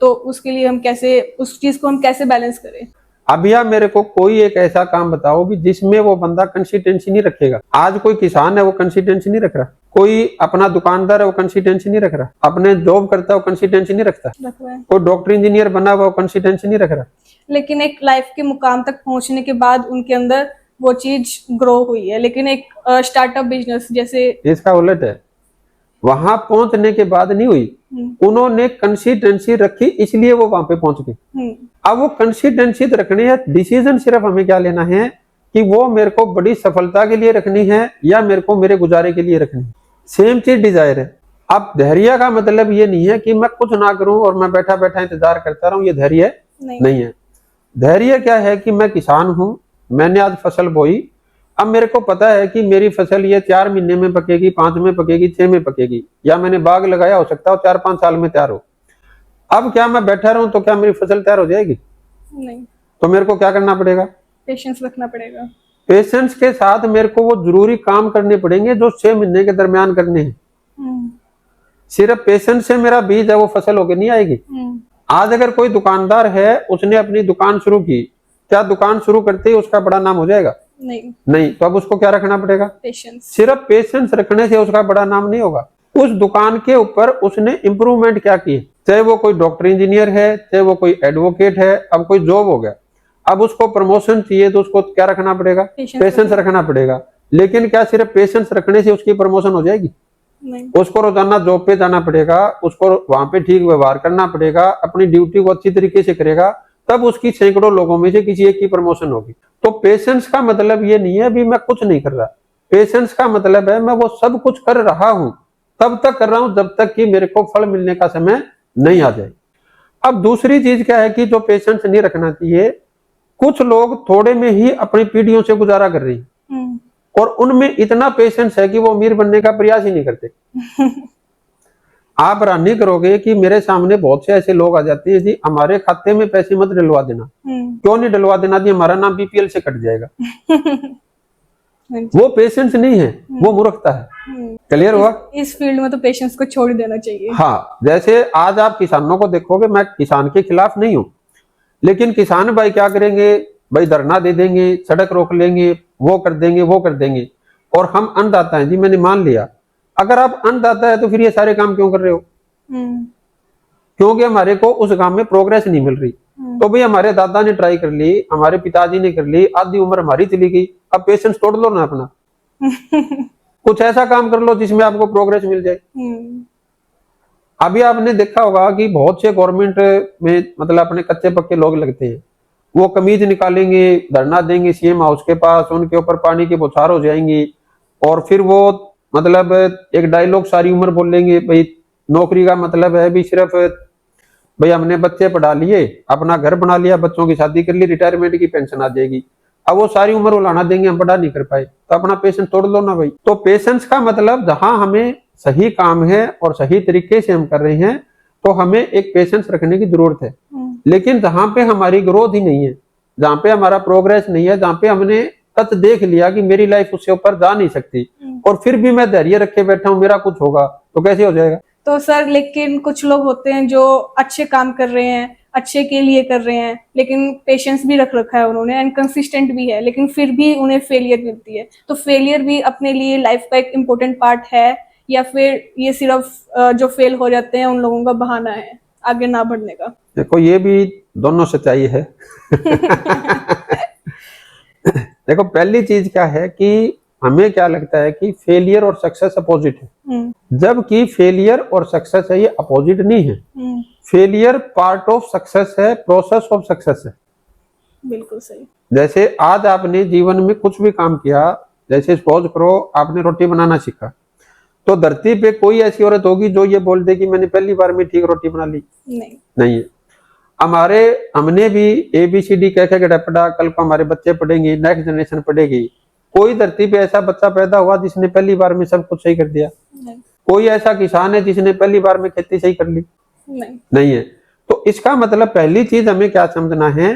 तो उसके लिए हम कैसे, उस चीज को हम कैसे बैलेंस करें? अब या मेरे को कोई एक ऐसा काम बताओ भी जिसमें वो बंदा कंसिस्टेंसी नहीं रखेगा। आज कोई किसान है वो कंसिस्टेंसी नहीं रख रहा, कोई अपना दुकानदार है वो कंसिस्टेंसी नहीं रख रहा, अपने जॉब करता है वो कंसिस्टेंसी नहीं रखता, कोई डॉक्टर इंजीनियर बना हुआ वो कंसिस्टेंसी नहीं रख रहा। लेकिन एक लाइफ के मुकाम तक पहुंचने के बाद उनके अंदर वो चीज ग्रो हुई है। लेकिन एक स्टार्टअप बिजनेस जैसे, इसका उलट है, वहां पहुंचने के बाद नहीं हुई, उन्होंने कंसिस्टेंसी रखी इसलिए वो वहां पे पहुंच गए। अब वो कंसिस्टेंसी रखनी है, डिसीजन सिर्फ हमें क्या लेना है कि वो मेरे को बड़ी सफलता के लिए रखनी है या मेरे को मेरे गुजारे के लिए रखनी है। सेम चीज डिजायर है। अब धैर्य का मतलब ये नहीं है कि मैं कुछ ना करूं और मैं बैठा बैठा इंतजार करता रहूं, ये धैर्य नहीं है। धैर्य क्या है कि मैं किसान हूं, मैंने आज फसल बोई, अब मेरे को पता है कि मेरी फसल ये 4 महीने में पकेगी, 5 में पकेगी, 6 में पकेगी, या मैंने बाग लगाया, हो सकता है 4-5 साल में तैयार हो। अब क्या मैं बैठा रहूं तो क्या मेरी फसल तैयार हो जाएगी? नहीं। तो मेरे को क्या करना पड़ेगा? पेशेंस रखना पड़ेगा। पेशेंस के साथ मेरे को वो जरूरी काम करने पड़ेंगे जो 6 महीने के दरमियान करने हैं। सिर्फ पेशेंस से मेरा बीज है वो फसल होके नहीं आएगी। आज अगर कोई दुकानदार है, उसने अपनी दुकान शुरू की, क्या दुकान शुरू करते ही उसका बड़ा नाम हो जाएगा? नहीं। तो अब उसको क्या रखना पड़ेगा? पेशेंस। सिर्फ पेशेंस रखने से उसका बड़ा नाम नहीं होगा। उस दुकान के ऊपर उसने इंप्रूवमेंट क्या की, चाहे वो कोई डॉक्टर इंजीनियर है, चाहे वो कोई एडवोकेट है, अब कोई जॉब हो गया, अब उसको प्रमोशन चाहिए तो उसको क्या रखना पड़ेगा? पेशेंस रखना पड़ेगा। लेकिन क्या सिर्फ पेशेंस रखने से उसकी प्रमोशन हो जाएगी? नहीं। उसको रोजाना जॉब पे जाना पड़ेगा, उसको वहां पे ठीक व्यवहार करना पड़ेगा, अपनी ड्यूटी को अच्छी तरीके से करेगा, तब उसकी सैकड़ों लोगों में से किसी एक की प्रमोशन होगी। तो पेशेंस का मतलब ये नहीं है अभी मैं कुछ नहीं कर रहा, पेशेंस का मतलब है मैं वो सब कुछ कर रहा हूं, तब तक कर रहा हूं जब तक कि मेरे को फल मिलने का समय नहीं आ जाए। अब दूसरी चीज क्या है कि जो पेशेंस नहीं रखना चाहिए, कुछ लोग थोड़े में ही अपनी पीढ़ियों से गुजारा कर रही हैं और उनमें इतना पेशेंस है कि वो अमीर बनने का प्रयास ही नहीं करते। आप हैरानी करोगे कि मेरे सामने बहुत से ऐसे लोग आ जाते हैं, जी हमारे खाते में पैसे मत डलवा देना। क्यों नहीं डलवा देना जी, हमारा नाम बीपीएल से कट जाएगा। वो पेशेंस नहीं है, वो मूर्खता है। क्लियर हुआ? इस फील्ड में तो पेशेंस को छोड़ देना चाहिए। हाँ, जैसे आज आप किसानों को देखोगे, मैं किसान के खिलाफ नहीं हूं, लेकिन किसान भाई क्या करेंगे भाई, धरना दे देंगे, सड़क रोक लेंगे, वो कर देंगे वो कर देंगे, और हम अन्नदाता हैं जी, मैंने मान लिया। अगर आप अन्नदाता है तो फिर ये सारे काम क्यों कर रहे हो? क्योंकि हमारे को उस काम में प्रोग्रेस नहीं मिल रही। तो भाई हमारे दादा ने ट्राई कर ली, हमारे पिताजी ने कर ली, आधी उम्र हमारी चली गई, अब पेशेंस तोड़ लो ना अपना। कुछ ऐसा काम कर लो जिसमें आपको प्रोग्रेस मिल जाए। अभी आपने देखा होगा कि बहुत से गवर्नमेंट में मतलब अपने कच्चे पक्के लोग लगते हैं, वो कमीज निकालेंगे, धरना देंगे सीएम हाउस के पास, उनके ऊपर पानी की बौछार हो जाएंगी, और फिर वो मतलब एक डायलॉग सारी उम्र बोलेंगे, भाई नौकरी का मतलब है भी सिर्फ भाई हमने बच्चे पढ़ा लिए, अपना घर बना लिया, बच्चों की शादी कर ली, रिटायरमेंट की पेंशन आ जाएगी। अब वो सारी उम्र उलाना देंगे हम पढ़ा नहीं कर पाए, तो अपना पेशेंस तोड़ लो ना भाई। तो पेशेंस का मतलब जहां हमें सही काम है और सही तरीके से हम कर रहे हैं तो हमें एक पेशेंस रखने की जरूरत है। लेकिन जहां पे हमारी ग्रोथ ही नहीं है, जहां पे हमारा प्रोग्रेस नहीं है, जहां पे हमने तक देख लिया कि मेरी लाइफ उससे ऊपर जा नहीं सकती और फिर भी मैं धैर्य रखे बैठा हूं मेरा कुछ होगा, तो कैसे हो जाएगा? तो सर लेकिन कुछ लोग होते हैं जो अच्छे काम कर रहे हैं, अच्छे के लिए कर रहे हैं, लेकिन पेशेंस भी रख रखा है उन्होंने एंड कंसिस्टेंट भी है, लेकिन फिर भी उन्हें फेलियर मिलती है। तो फेलियर भी अपने लिए लाइफ का एक इम्पोर्टेंट पार्ट है, या फिर ये सिर्फ जो फेल हो जाते हैं उन लोगों का बहाना है आगे ना बढ़ने का? देखो ये भी दोनों सच्चाई है। देखो पहली चीज क्या है कि हमें क्या लगता है कि फेलियर और सक्सेस अपोजिट है, जबकि फेलियर और सक्सेस है ये अपोजिट नहीं है। फेलियर पार्ट ऑफ सक्सेस है, प्रोसेस ऑफ सक्सेस है। बिल्कुल सही। जैसे आज आपने जीवन में कुछ भी काम किया, जैसे सपोज करो आपने रोटी बनाना सीखा, तो धरती पे कोई ऐसी औरत होगी जो ये बोल दे कि मैंने पहली बार में ठीक रोटी बना ली? नहीं है। हमने भी ABCD कह के पढ़ा, कल को हमारे बच्चे पढ़ेंगे, नेक्स्ट जनरेशन पढ़ेगी। कोई धरती पे ऐसा बच्चा पैदा हुआ जिसने पहली बार में सब कुछ सही कर दिया? कोई ऐसा किसान है जिसने पहली बार में खेती सही कर ली? नहीं है। तो इसका मतलब पहली चीज हमें क्या समझना है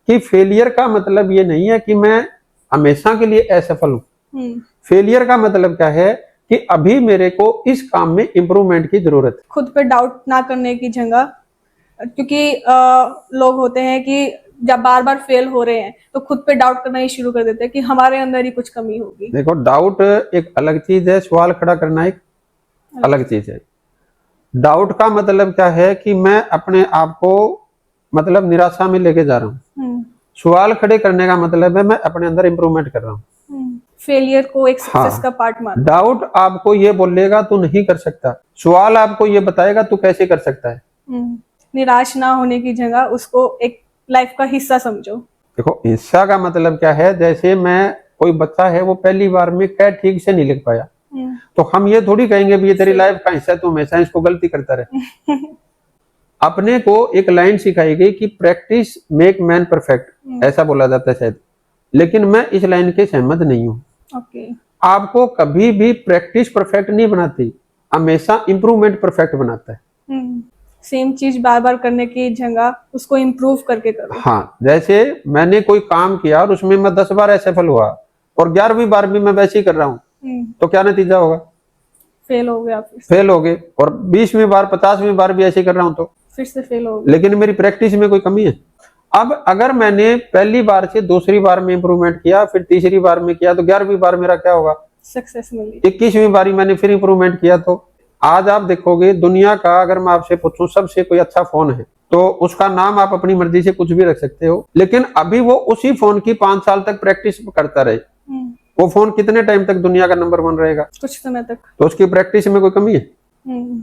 कि फेलियर का मतलब ये नहीं है कि मैं हमेशा के लिए असफल हूं। फेलियर का मतलब क्या है कि अभी मेरे को इस काम में इंप्रूवमेंट की जरूरत है। खुद पे डाउट ना करने की जगह, क्योंकि लोग होते हैं कि जब बार बार फेल हो रहे हैं तो खुद पे डाउट करना ही शुरू कर देते हैं कि हमारे अंदर ही कुछ कमी होगी। देखो डाउट एक अलग चीज है, सवाल खड़ा करना एक अलग चीज है। डाउट का मतलब क्या है कि मैं अपने आप को मतलब निराशा में लेके जा रहा हूँ। सवाल खड़े करने का मतलब है मैं अपने अंदर इंप्रूवमेंट कर रहा हूँ। फेलियर को एक सक्सेस का पार्ट मान। डाउट आपको ये बोलेगा तू नहीं कर सकता, सवाल आपको ये बताएगा तू कैसे कर सकता है। निराश ना होने की जगह उसको एक लाइफ का हिस्सा समझो। देखो हिस्सा का मतलब क्या है, जैसे मैं कोई बच्चा है वो पहली बार में क्या ठीक से नहीं लिख पाया, तो हम ये थोड़ी कहेंगे भी ये तेरी लाइफ का हिस्सा, तू हमेशा इसको गलती करता रहे। अपने को एक लाइन सिखाई गई कि प्रैक्टिस मेक मैन परफेक्ट, ऐसा बोला जाता है शायद, लेकिन मैं इस लाइन के सहमत नहीं हूँ। आपको कभी भी प्रैक्टिस परफेक्ट नहीं बनाती, हमेशा इंप्रूवमेंट परफेक्ट बनाता है। सेम चीज बार बार करने की जगह उसको इम्प्रूव करके करो। हाँ, जैसे मैंने कोई काम किया और उसमें मैं 10 बार असफल हुआ और 11वीं बार भी मैं वैसे ही कर रहा हूँ, तो क्या नतीजा होगा? फेल हो गया। फेल हो गए। और 20वीं बार 50वीं बार भी ऐसे ही कर रहा हूँ तो फिर से फेल हो गए। लेकिन मेरी प्रैक्टिस में कोई कमी है। अब अगर मैंने पहली बार से दूसरी बार में इंप्रूवमेंट किया, फिर तीसरी बार में किया, तो 11वीं बार मेरा क्या होगा? सक्सेस मिली। 21वीं बारी मैंने फिर इंप्रूवमेंट किया। तो आज आप देखोगे दुनिया का, अगर मैं आपसे पूछूं सबसे कोई अच्छा फोन है तो उसका नाम आप अपनी मर्जी से कुछ भी रख सकते हो, लेकिन अभी वो उसी फोन की 5 साल तक प्रैक्टिस करता रहे वो फोन कितने टाइम तक दुनिया का नंबर 1 रहेगा? कुछ समय तक। तो उसकी प्रैक्टिस में कोई कमी है? हम्म,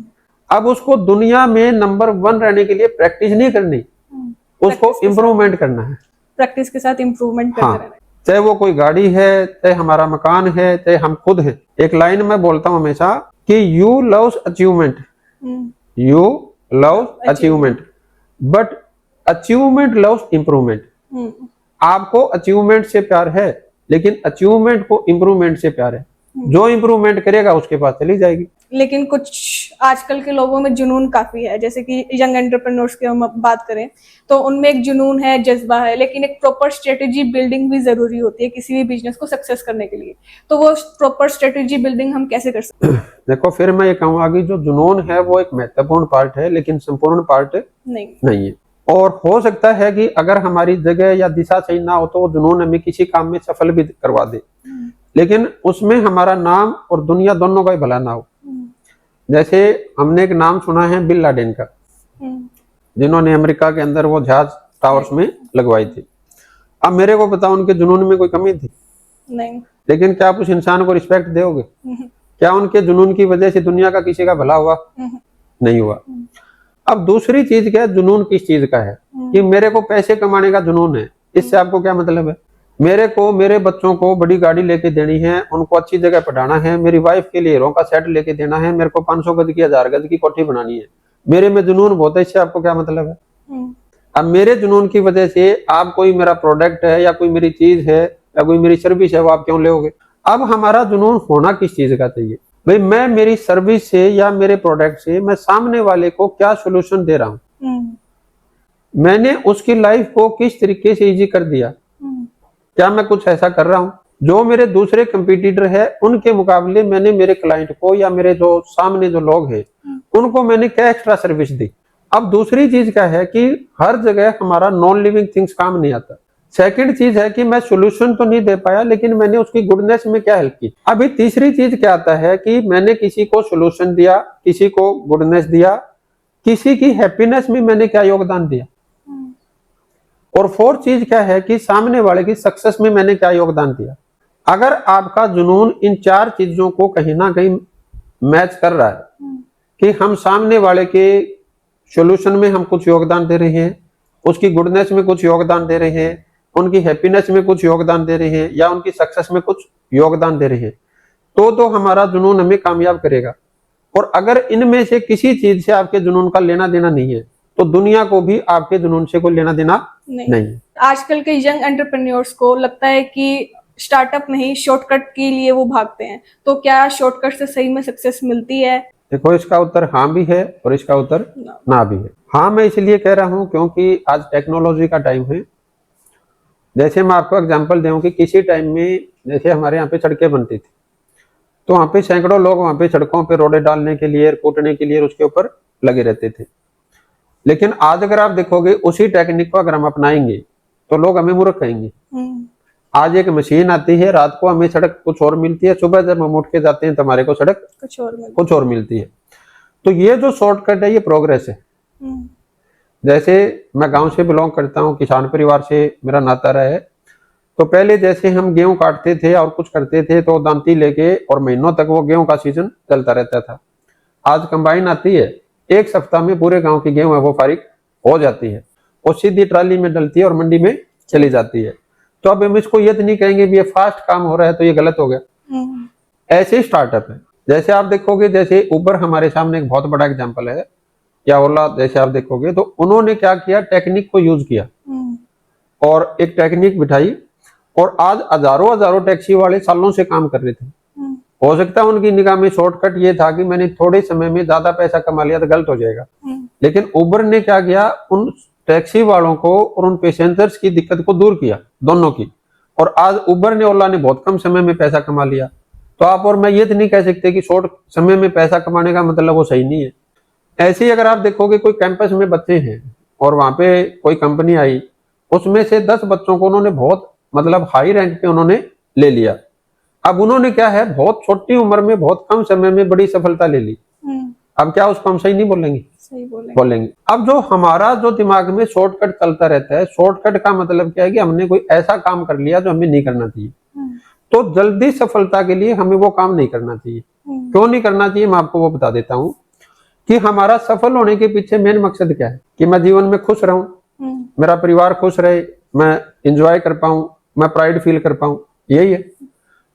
अब उसको दुनिया में नंबर 1 रहने के लिए प्रैक्टिस नहीं करनी, उसको प्रैक्टिस के इम्प्रूवमेंट करना है। प्रैक्टिस के साथ इम्प्रूवमेंट करते हाँ, रहना है। चाहे वो कोई गाड़ी है, चाहे हमारा मकान है, चाहे हम खुद हैं। एक लाइन में बोलता हूं हमेशा कि you loves achievement, hmm, you love achievement, but achievement loves improvement. Hmm, आपको अचीवमेंट से प्यार है, लेकिन अचीवमेंट को इम्प्रूवमेंट से प्यार है। जो इम्प्रूवमेंट करेगा उसके पास चली जाएगी। लेकिन कुछ आजकल के लोगों में जुनून काफी है, जैसे कि यंग एंटरप्रेन्योर्स की हम बात करें तो उनमें एक जुनून है, जज्बा है, लेकिन एक प्रॉपर स्ट्रेटेजी बिल्डिंग भी जरूरी होती है किसी भी बिजनेस को सक्सेस करने के लिए। तो वो प्रॉपर स्ट्रेटेजी बिल्डिंग हम कैसे कर सकते हैं? देखो, फिर मैं ये कहूंगा कि जो जुनून है वो एक महत्वपूर्ण पार्ट है, लेकिन संपूर्ण पार्ट नहीं है। और हो सकता है कि अगर हमारी जगह या दिशा सही ना हो तो वो जुनून हमें किसी काम में सफल भी करवा दे, लेकिन उसमें हमारा नाम और दुनिया दोनों का ही भला ना हो। जैसे हमने एक नाम सुना है बिन लादेन का, जिन्होंने अमेरिका के अंदर वो जहाज टावर्स में लगवाई थी। अब मेरे को बताओ, उनके जुनून में कोई कमी थी? नहीं। लेकिन क्या आप उस इंसान को रिस्पेक्ट दोगे? क्या उनके जुनून की वजह से दुनिया का किसी का भला हुआ? नहीं हुआ। अब दूसरी चीज क्या है, जुनून किस चीज का है कि मेरे को पैसे कमाने का जुनून है। इससे आपको क्या मतलब है? मेरे को मेरे बच्चों को बड़ी गाड़ी लेके देनी है, उनको अच्छी जगह पढ़ाना है, मेरी वाइफ के लिए हीरो का सेट लेके देना है, मेरे को 500 गज की 1000 गज की कोठी बनानी है। मेरे में जुनून बहुत है, इससे आपको क्या मतलब है? अब मेरे जुनून की वजह से आप कोई मेरा प्रोडक्ट है या कोई मेरी चीज है या कोई मेरी सर्विस है वो आप क्यों लोगे? अब हमारा जुनून होना किस चीज का चाहिए भाई? मैं मेरी सर्विस से या मेरे प्रोडक्ट से मैं सामने वाले को क्या सोल्यूशन दे रहा हूं, मैंने उसकी लाइफ को किस तरीके से इजी कर दिया। क्या मैं कुछ ऐसा कर रहा हूं जो मेरे दूसरे कंपटीटर है उनके मुकाबले मैंने मेरे क्लाइंट को या मेरे जो सामने जो लोग हैं उनको मैंने क्या एक्स्ट्रा सर्विस दी? अब दूसरी चीज क्या है कि हर जगह हमारा नॉन लिविंग थिंग्स काम नहीं आता। सेकंड चीज है कि मैं सोल्यूशन तो नहीं दे पाया, लेकिन मैंने उसकी गुडनेस में क्या हेल्प की। अभी तीसरी चीज क्या आता है कि मैंने किसी को सोल्यूशन दिया, किसी को गुडनेस दिया, किसी की हैप्पीनेस में मैंने क्या योगदान दिया। और फोर्थ चीज क्या है कि सामने वाले की सक्सेस में मैंने क्या योगदान दिया। अगर आपका जुनून इन 4 चीजों को कहीं ना कहीं मैच कर रहा है कि हम सामने वाले के सॉल्यूशन में हम कुछ योगदान दे रहे हैं, उसकी गुडनेस में कुछ योगदान दे रहे हैं, उनकी हैप्पीनेस में कुछ योगदान दे रहे हैं या उनकी सक्सेस में कुछ योगदान दे रहे हैं, तो हमारा जुनून हमें कामयाब करेगा। और अगर इनमें से किसी चीज से आपके जुनून का लेना देना नहीं है तो दुनिया को भी आपके जुनून से कोई लेना देना नहीं। आजकल के यंग एंटरप्रेन्योर्स को लगता है कि स्टार्टअप नहीं, शॉर्टकट के लिए वो भागते हैं। तो क्या शॉर्टकट से सही में सक्सेस मिलती है? देखो, इसका उत्तर हाँ भी है और इसका उत्तर ना भी है। हाँ मैं इसलिए कह रहा हूं क्योंकि आज टेक्नोलॉजी का टाइम है। जैसे मैं आपको एग्जांपल दूं कि किसी टाइम में जैसे हमारे यहाँ पे सड़कें बनती थी तो वहाँ पे सैकड़ों लोग वहाँ पे सड़कों पे रोडे डालने के लिए, कूटने के लिए उसके ऊपर लगे रहते थे। लेकिन आज अगर आप देखोगे उसी टेक्निक को अगर हम अपनाएंगे तो लोग हमें मूर्ख कहेंगे। आज एक मशीन आती है, रात को हमें सड़क कुछ और मिलती है, सुबह जब हम उठ के जाते हैं तो हमारे को सड़क कुछ और मिलती है। तो ये जो शॉर्टकट है ये प्रोग्रेस है। जैसे मैं गांव से बिलोंग करता हूं, किसान परिवार से मेरा नाता रहा है। तो पहले जैसे हम गेहूं काटते थे और कुछ करते थे तो दांती लेके और महीनों तक वो गेहूं का सीजन चलता रहता था। आज कंबाइन आती है, एक सप्ताह में पूरे गांव की गेहूं है वो फारिग हो जाती है और सीधी ट्राली में डलती है और मंडी में चली जाती है। तो अब हम इसको ये तो नहीं कहेंगे भी ये फास्ट काम हो रहा है तो ये गलत हो गया। ऐसे ही स्टार्टअप है। जैसे आप देखोगे, जैसे उबर हमारे सामने एक बहुत बड़ा एग्जांपल है, या ओला जैसे आप देखोगे तो उन्होंने क्या किया, टेक्निक को यूज किया और एक टेक्निक बिठाई और आज हजारों टैक्सी वाले सालों से काम कर रहे थे। हो सकता है उनकी निगाह में शॉर्टकट ये था कि मैंने थोड़े समय में ज्यादा पैसा कमा लिया तो गलत हो जाएगा। लेकिन उबर ने क्या किया, उन टैक्सी वालों को और उन पैसेंजर्स की दिक्कत को दूर किया, दोनों की। और आज उबर ने, ओला ने बहुत कम समय में पैसा कमा लिया। तो आप और मैं ये तो नहीं कह सकते कि शॉर्ट समय में पैसा कमाने का मतलब वो सही नहीं है। ऐसे ही अगर आप देखोगे कोई कैंपस में बच्चे हैं और वहां पे कोई कंपनी आई, उसमें से 10 बच्चों को उन्होंने बहुत मतलब हाई रैंक पे उन्होंने ले लिया। अब उन्होंने क्या है, बहुत छोटी उम्र में बहुत कम समय में बड़ी सफलता ले ली। अब क्या उसको हम सही नहीं बोलेंगे? सही बोलेंगे। अब जो हमारा जो दिमाग में शॉर्टकट चलता रहता है, शॉर्टकट का मतलब क्या है कि हमने कोई ऐसा काम कर लिया जो हमें नहीं करना चाहिए। तो जल्दी सफलता के लिए हमें वो काम नहीं करना चाहिए। क्यों नहीं करना चाहिए, मैं आपको वो बता देता हूँ कि हमारा सफल होने के पीछे मेन मकसद क्या है कि मैं जीवन में खुश रहूं, मेरा परिवार खुश रहे, मैं एंजॉय कर पाऊं, मैं प्राइड फील कर पाऊं, यही है।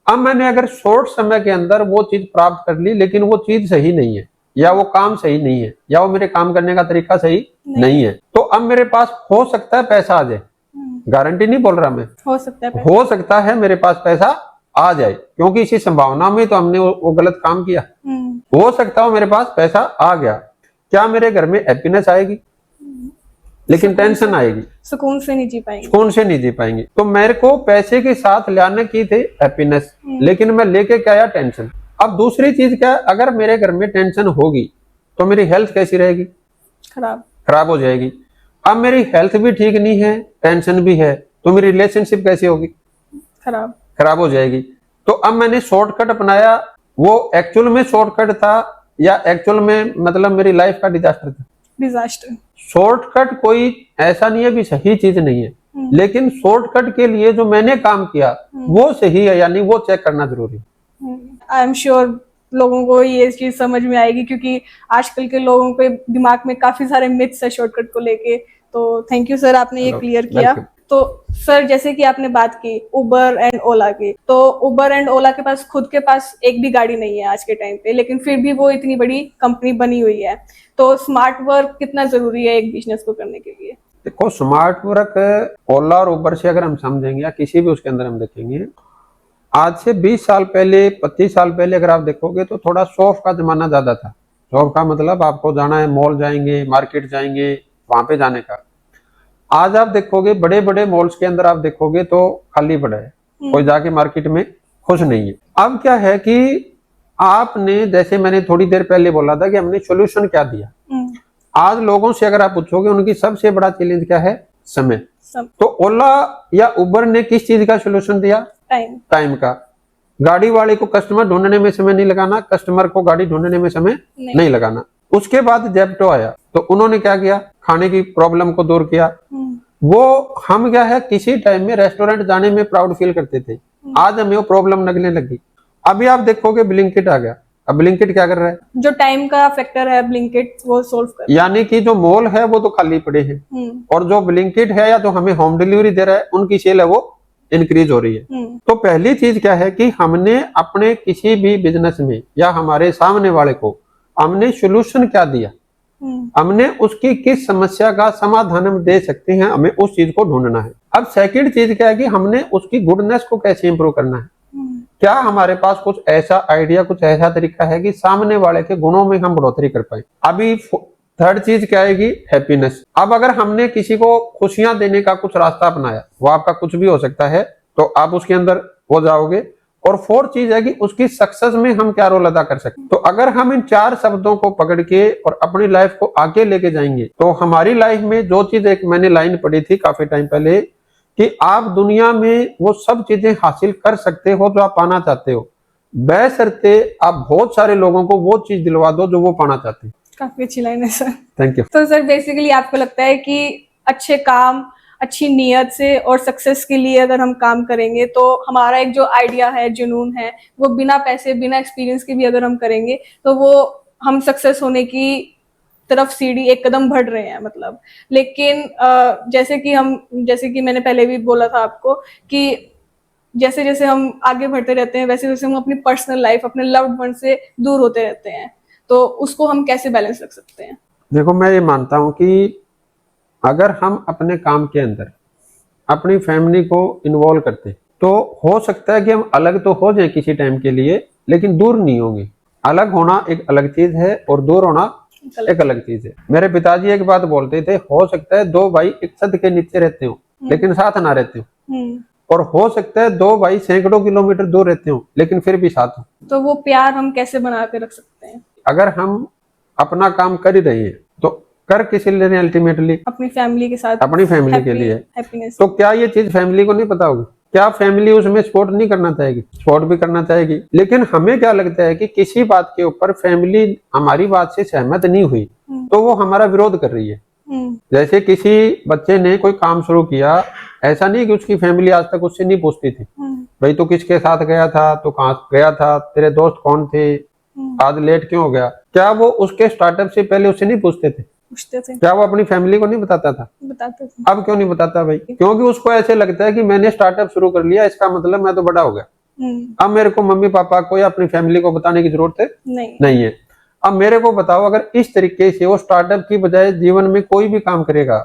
अब मैंने अगर शॉर्ट समय के अंदर वो चीज प्राप्त कर ली लेकिन वो चीज सही नहीं है या वो काम सही नहीं है या वो मेरे काम करने का तरीका सही नहीं है, तो अब मेरे पास हो सकता है पैसा आ जाए, गारंटी नहीं बोल रहा मैं, हो सकता है मेरे पास पैसा आ जाए क्योंकि इसी संभावना में तो हमने वो गलत काम किया। हो सकता है मेरे पास पैसा आ गया, क्या मेरे घर में हैप्पीनेस आएगी? लेकिन टेंशन आएगी, सुकून से नहीं जी पाएंगे, सुकून से नहीं जी पाएंगे। तो मेरे को पैसे के साथ लाने की थी हैप्पीनेस, लेकिन मैं लेके क्या आया? टेंशन। अब दूसरी चीज क्या है, अगर मेरे घर में टेंशन होगी तो मेरी हेल्थ कैसी रहेगी? खराब हो जाएगी। अब मेरी हेल्थ भी ठीक नहीं है, टेंशन भी है, तो मेरी रिलेशनशिप कैसी होगी? खराब हो जाएगी। तो अब मैंने शॉर्टकट अपनाया, वो एक्चुअल में शॉर्टकट था या एक्चुअल में मतलब मेरी लाइफ का डिजास्टर था? डिजास्टर। शॉर्टकट कोई ऐसा नहीं है भी सही चीज नहीं है, लेकिन शॉर्टकट के लिए जो मैंने काम किया वो सही है या नहीं, वो चेक करना जरूरी है। आई एम श्योर लोगों को ये चीज समझ में आएगी क्योंकि आजकल के लोगों के दिमाग में काफी सारे मिथ्स है शॉर्टकट को लेके। तो थैंक यू सर, आपने ये क्लियर किया। तो सर जैसे कि आपने बात की उबर एंड ओला की, तो उबर एंड ओला के पास खुद के पास एक भी गाड़ी नहीं है आज के टाइम पे, लेकिन फिर भी वो इतनी बड़ी कंपनी बनी हुई है। तो स्मार्ट वर्क कितना जरूरी है एक बिजनेस को करने के लिए? देखो, स्मार्ट वर्क ओला और उबर से अगर हम समझेंगे या किसी भी उसके अंदर हम देखेंगे, आज से 20 साल पहले 25 साल पहले अगर आप देखोगे तो थोड़ा शौक का जमाना ज्यादा था। शौक का मतलब आपको जाना है, मॉल जाएंगे, मार्केट जाएंगे, वहां पे जाने का। आज आप देखोगे बड़े बड़े मॉल्स के अंदर आप देखोगे तो खाली पड़ा है, कोई जाके मार्केट में खुश नहीं है। अब क्या है कि आपने, जैसे मैंने थोड़ी देर पहले बोला था कि हमने सोल्यूशन क्या दिया, आज लोगों से अगर आप पूछोगे उनकी सबसे बड़ा चैलेंज क्या है? समय। तो ओला या उबर ने किस चीज का सोल्यूशन दिया? टाइम का। गाड़ी वाले को कस्टमर ढूंढने में समय नहीं लगाना, कस्टमर को गाड़ी ढूंढने में समय नहीं लगाना। उसके बाद जेप्टो आया तो उन्होंने क्या किया? खाने की प्रॉब्लम को दूर किया। वो हम क्या है, किसी टाइम में रेस्टोरेंट जाने में प्राउड फील करते थे, आज हमें वो प्रॉब्लम लगने लगी। अभी आप देखोगे ब्लिंकिट आ गया। अब ब्लिंकिट क्या कर रहा है? जो टाइम का फैक्टर है ब्लिंकिट वो सोल्व कर, यानी कि जो मॉल है वो तो खाली पड़े हैं और जो ब्लिंकिट है या जो हमें होम डिलीवरी दे रहा है उनकी सेल है वो इंक्रीज हो रही है। तो पहली चीज क्या है कि हमने अपने किसी भी बिजनेस में या हमारे सामने वाले को हमने सोल्यूशन क्या दिया, हमने उसकी किस समस्या का समाधान हम दे सकते हैं, हमें उस चीज को ढूंढना है। अब सेकंड चीज क्या है कि हमने उसकी गुडनेस को कैसे इंप्रूव करना है। क्या हमारे पास कुछ ऐसा आइडिया, कुछ ऐसा तरीका है कि सामने वाले के गुणों में हम बढ़ोतरी कर पाए। अभी थर्ड चीज क्या आएगी? हैप्पीनेस। अब अगर हमने किसी को खुशियां देने का कुछ रास्ता अपनाया, वो आपका कुछ भी हो सकता है, तो आप उसके अंदर हो जाओगे। और फोर्थ चीज है कि उसकी सक्सेस में हम क्या रोल अदा कर सकते हैं। तो अगर हम इन 4 शब्दों को पकड़ के और अपनी लाइफ को आगे लेके जाएंगे तो हमारी लाइफ में जो चीज, एक मैंने लाइन पढ़ी थी काफी टाइम पहले कि आप दुनिया में वो सब चीजें हासिल कर सकते हो जो आप पाना चाहते हो, बशर्ते आप बहुत सारे लोगों को वो चीज दिलवा दो जो वो पाना चाहते हैं। काफी अच्छी लाइन है सर, थैंक यू। तो सर बेसिकली आपको लगता है कि अच्छे काम, अच्छी नीयत से और सक्सेस के लिए अगर हम काम करेंगे तो हमारा एक जो आइडिया है, जुनून है, वो बिना पैसे, बिना एक्सपीरियंस के भी अगर हम करेंगे तो वो हम सक्सेस होने की तरफ सीढ़ी एक कदम बढ़ रहे हैं मतलब। लेकिन जैसे कि मैंने पहले भी बोला था आपको कि जैसे जैसे हम आगे बढ़ते रहते हैं वैसे वैसे हम अपनी पर्सनल लाइफ, अपने लव्ड वन से दूर होते रहते हैं, तो उसको हम कैसे बैलेंस रख सकते हैं? देखो, मैं ये मानता हूं कि अगर हम अपने काम के अंदर अपनी फैमिली को इन्वॉल्व करते तो हो सकता है कि हम अलग तो हो जाए किसी टाइम के लिए, लेकिन दूर नहीं होंगे। अलग होना एक अलग चीज है और दूर होना एक अलग चीज है। मेरे पिताजी एक बात बोलते थे, हो सकता है 2 भाई एक छत के नीचे रहते हो लेकिन साथ ना रहते हो, और हो सकता है 2 भाई सैकड़ों किलोमीटर दूर रहते हो लेकिन फिर भी साथ हो। तो वो प्यार हम कैसे बना के रख सकते हैं? अगर हम अपना काम कर ही रहे हैं तो कर किसी लिए नहीं, अल्टीमेटली अपनी फैमिली के साथ, अपनी फैमिली के लिए। तो क्या ये चीज फैमिली को नहीं पता होगी? क्या फैमिली उसमें सपोर्ट नहीं करना चाहेगी? सपोर्ट भी करना चाहेगी, लेकिन हमें क्या लगता है कि किसी बात के ऊपर फैमिली हमारी बात से सहमत नहीं हुई तो वो हमारा विरोध कर रही है। जैसे किसी बच्चे ने कोई काम शुरू किया, ऐसा नहीं कि उसकी फैमिली आज तक उससे नहीं पूछती थी, भाई तू किसके साथ गया था, तू कहाँ गया था, तेरे दोस्त कौन थे, आज लेट क्यों हो गया, क्या वो उसके स्टार्टअप से पहले उससे नहीं पूछते थे? पूछते थे, क्या वो अपनी फैमिली को नहीं बताता था? बताते थे। अब क्यों नहीं बताता भाई? क्योंकि उसको ऐसे लगता है कि मैंने स्टार्टअप शुरू कर लिया, इसका मतलब मैं तो बड़ा हो गया, अब मेरे को मम्मी पापा को या अपनी फैमिली को बताने की जरूरत नहीं है। अब मेरे को बताओ, अगर इस तरीके से वो स्टार्टअप की बजाय जीवन में कोई भी काम करेगा,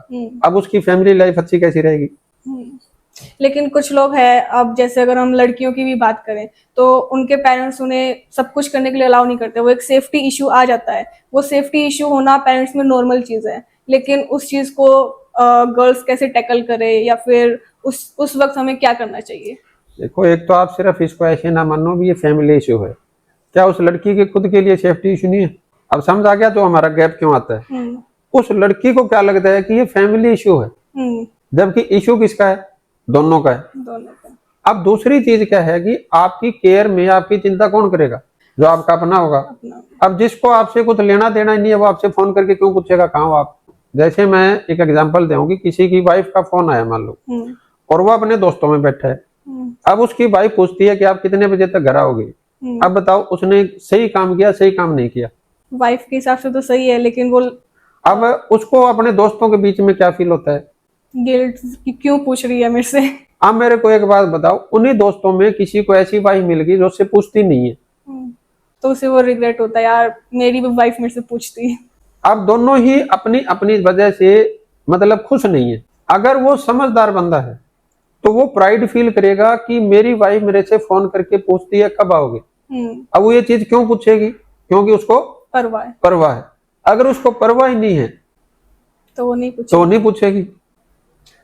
अब उसकी फैमिली लाइफ अच्छी कैसी रहेगी? लेकिन कुछ लोग हैं, अब जैसे अगर हम लड़कियों की भी बात करें तो उनके पेरेंट्स उन्हें सब कुछ करने के लिए अलाउ नहीं करते, वो एक सेफ्टी इशू आ जाता है। वो सेफ्टी इशू होना पेरेंट्स में नॉर्मल चीज है, लेकिन उस चीज को गर्ल्स कैसे टैकल करे या फिर उस वक्त हमें क्या करना चाहिए? देखो, एक तो आप सिर्फ इसको ऐसे ना मानो भी ये फैमिली इशू है, क्या उस लड़की के खुद के लिए सेफ्टी इशू नहीं है? अब समझ आ गया तो हमारा गैप क्यों आता है? उस लड़की को क्या लगता है कि ये फैमिली इशू है, जबकि इशू किसका है? दोनों का है। दोनों का। अब दूसरी चीज क्या है कि आपकी केयर में आपकी चिंता कौन करेगा? जो आपका अपना होगा। अब जिसको आपसे कुछ लेना देना ही नहीं है, वो आपसे फोन करके क्यों पूछेगा कहाँ हो आप? जैसे मैं एक एग्जांपल दूं कि किसी की वाइफ का फोन आया मान लो, और वो अपने दोस्तों में बैठा है, अब उसकी वाइफ पूछती है कि आप कितने बजे तक घर आओगे? अब बताओ, उसने सही काम किया, सही काम नहीं किया? वाइफ के हिसाब से तो सही है, लेकिन वो अब उसको अपने दोस्तों के बीच में क्या फील होता है? गिल्ट कि क्यों पूछ रही है मेरे से। अब मेरे को एक बात बताओ, उन्हीं दोस्तों में किसी को ऐसी वाइफ मिल गई जो उससे पूछती नहीं है, तो उसे वो रिग्रेट होता है, यार मेरी भी वाइफ मेरे से पूछती। अब दोनों ही अपनी अपनी वजह से मतलब खुश नहीं है। अगर वो समझदार बंदा है तो वो प्राइड फील करेगा कि मेरी वाइफ मेरे से फोन करके पूछती है कब आओगे। अब वो ये चीज क्यों पूछेगी? क्योंकि उसको परवाह है। अगर उसको परवाह ही नहीं है तो वो नहीं पूछेगी।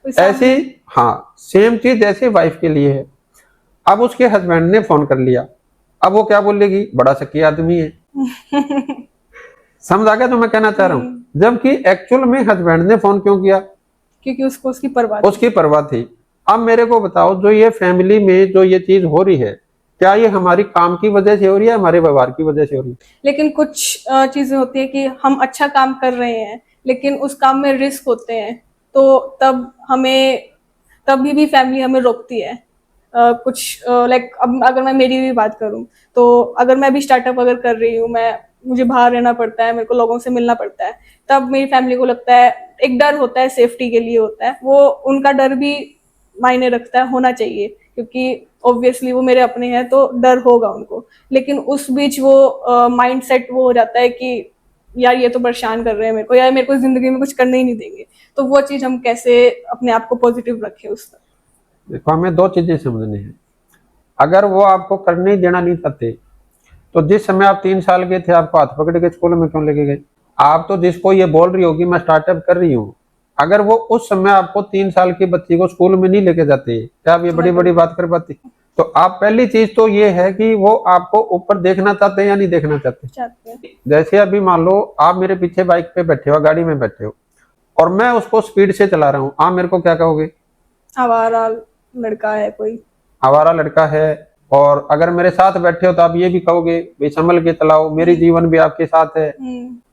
ऐसी हाँ, सेम चीज ऐसे वाइफ के लिए है। अब उसके हस्बैंड ने फोन कर लिया, अब वो क्या बोलेगी? बड़ा शकी आदमी है। समझ आ गया तो मैं कहना चाह रहा हूँ? जबकि एक्चुअल में हस्बैंड ने फोन क्यों किया? क्योंकि उसको उसकी परवाह थी। अब मेरे को बताओ, जो ये फैमिली में जो ये चीज हो रही है, क्या ये हमारी काम की वजह से हो रही है, हमारे व्यवहार की वजह से हो रही है? लेकिन कुछ चीजें होती है कि हम अच्छा काम कर रहे हैं लेकिन उस काम में रिस्क होते हैं, तो तभी भी फैमिली हमें रोकती है। कुछ लाइक अब अगर मैं मेरी भी बात करूं तो अगर मैं भी स्टार्टअप अगर कर रही हूँ, मुझे बाहर रहना पड़ता है, मेरे को लोगों से मिलना पड़ता है, तब मेरी फैमिली को लगता है, एक डर होता है, सेफ्टी के लिए होता है, वो उनका डर भी मायने रखता है, होना चाहिए, क्योंकि ऑब्वियसली वो मेरे अपने हैं तो डर होगा उनको। लेकिन उस बीच वो माइंड सेट वो हो जाता है कि यार ये तो परेशान कर रहे हैं मेरे को, यार मेरे को जिंदगी में कुछ करने ही नहीं देंगे। तो वो चीज हम कैसे अपने आप को पॉजिटिव रखें उस तक? देखो, हमें दो चीजें समझनी है। अगर वो आपको करने ही देना नहीं चाहते तो जिस समय आप 3 साल के थे, आपको हाथ पकड़ के स्कूल में क्यों लेके गए? आप तो जिसको ये बोल रही होगी मैं स्टार्टअप कर रही हूँ, अगर वो उस समय आपको 3 साल की बच्ची को स्कूल में नहीं लेके जाते, क्या आप ये बड़ी बड़ी बात कर पाती? तो आप पहली चीज तो ये है कि वो आपको ऊपर देखना चाहते हैं या नहीं देखना चाहते? जैसे अभी मान लो आप मेरे पीछे बाइक पे बैठे हो, गाड़ी में बैठे हो, और मैं उसको स्पीड से चला रहा हूँ, आप मेरे को क्या कहोगे? आवारा लड़का है कोई, आवारा लड़का है। और अगर मेरे साथ बैठे हो तो आप ये भी कहोगे भाई संभल के चलाओ, मेरी जीवन भी आपके साथ है।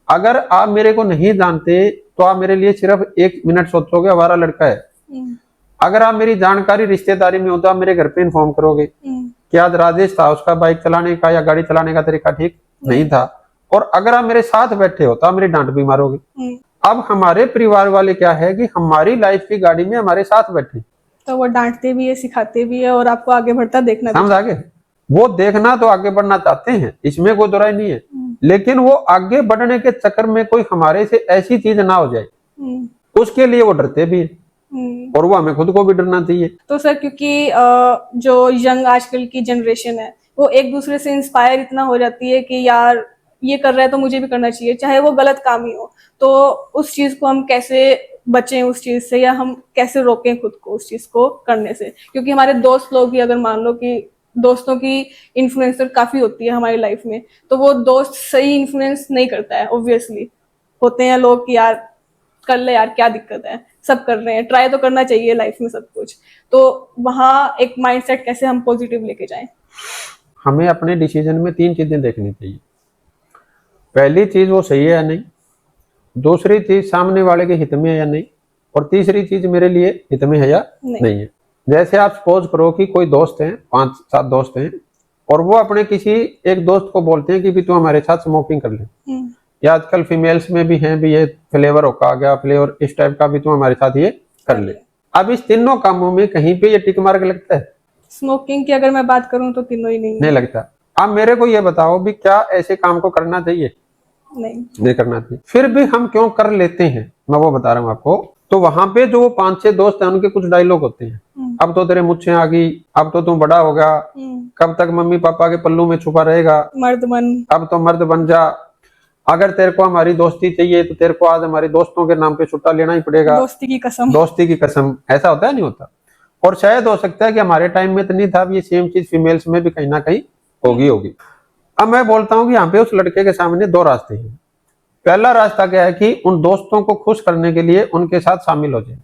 अगर आप मेरे को नहीं जानते तो आप मेरे लिए सिर्फ 1 मिनट सोचोगे आवारा लड़का है। अगर आप मेरी जानकारी रिश्तेदारी में हो तो आप मेरे घर पे इन्फॉर्म करोगे कि आज राजेश था, उसका बाइक चलाने का या गाड़ी चलाने का तरीका ठीक नहीं था। और अगर आप मेरे साथ बैठे हो तो आप मेरी डांट भी मारोगे। अब हमारे परिवार वाले क्या है कि हमारी लाइफ की गाड़ी में हमारे साथ बैठे, तो वो डांटते भी है, सिखाते भी है, और आपको आगे बढ़ता देखना। समझ आगे? वो देखना तो आगे बढ़ना चाहते हैं, इसमें कोई दोराई नहीं है, लेकिन वो आगे बढ़ने के चक्कर में कोई हमारे से ऐसी चीज ना हो जाए, उसके लिए वो डरते भी है, और वो हमें खुद को भी डरना चाहिए। तो सर, क्योंकि जो यंग आजकल की जनरेशन है वो एक दूसरे से इंस्पायर इतना हो जाती है कि यार ये कर रहा है तो मुझे भी करना चाहिए, चाहे वो गलत काम ही हो। तो उस चीज को हम कैसे बचें उस चीज से, या हम कैसे रोकें खुद को उस चीज को करने से? क्योंकि हमारे दोस्त लोग भी, अगर मान लो कि दोस्तों की इन्फ्लुएंसर काफी होती है हमारी लाइफ में, तो वो दोस्त सही इन्फ्लुएंस नहीं करता है। ऑब्वियसली होते हैं लोग कि यार कर ले यार, क्या दिक्कत है, सब कर रहे हैं, ट्राई तो करना चाहिए लाइफ में सब कुछ। तो वहां एक माइंडसेट कैसे हम पॉजिटिव लेके जाएं? हमें अपने डिसीजन में 3 चीजें देखनी चाहिए। पहली चीज वो सही है या नहीं, दूसरी चीज सामने वाले के हित में है या नहीं, और तीसरी चीज मेरे लिए हित में है या नहीं है। जैसे आप सपोज करो कि कोई दोस्त हैं, 5-7 दोस्त हैं, और वो अपने किसी एक दोस्त को बोलते हैं कि भी तू हमारे साथ स्मोकिंग कर ले, या आजकल फीमेल्स में भी हैं भी ये फ्लेवर होका आ गया, फ्लेवर इस टाइप का भी तू हमारे साथ ये कर ले। अब इस तीनों कामों में कहीं पे ये टिक मार्क लगता है? स्मोकिंग की अगर मैं बात करूं तो तीनों ही नहीं नहीं लगता। अब मेरे को ये बताओ भी क्या ऐसे काम को करना चाहिए? नहीं करना चाहिए। फिर भी हम क्यों कर लेते हैं, मैं वो बता रहा हूँ आपको। तो वहां पे जो 5-6 दोस्त हैं उनके कुछ डायलॉग होते हैं, अब तो तेरे मुझसे आ गई, अब तो तू बड़ा हो गया, कब तक मम्मी पापा के पल्लू में छुपा रहेगा, मर्द बन, अब तो मर्द बन जा, अगर तेरे को हमारी दोस्ती चाहिए तो तेरे को आज हमारे दोस्तों के नाम पे छुट्टा लेना ही पड़ेगा, दोस्ती की कसम। दोस्ती की कसम। ऐसा होता है? नहीं होता। और शायद हो सकता है कि हमारे टाइम में तो नहीं था, अब ये सेम चीज फीमेल्स में भी कहीं ना कहीं होगी। अब मैं बोलता हूँ कि यहाँ पे उस लड़के के सामने 2 रास्ते हैं। पहला रास्ता क्या है कि उन दोस्तों को खुश करने के लिए उनके साथ शामिल हो जाए,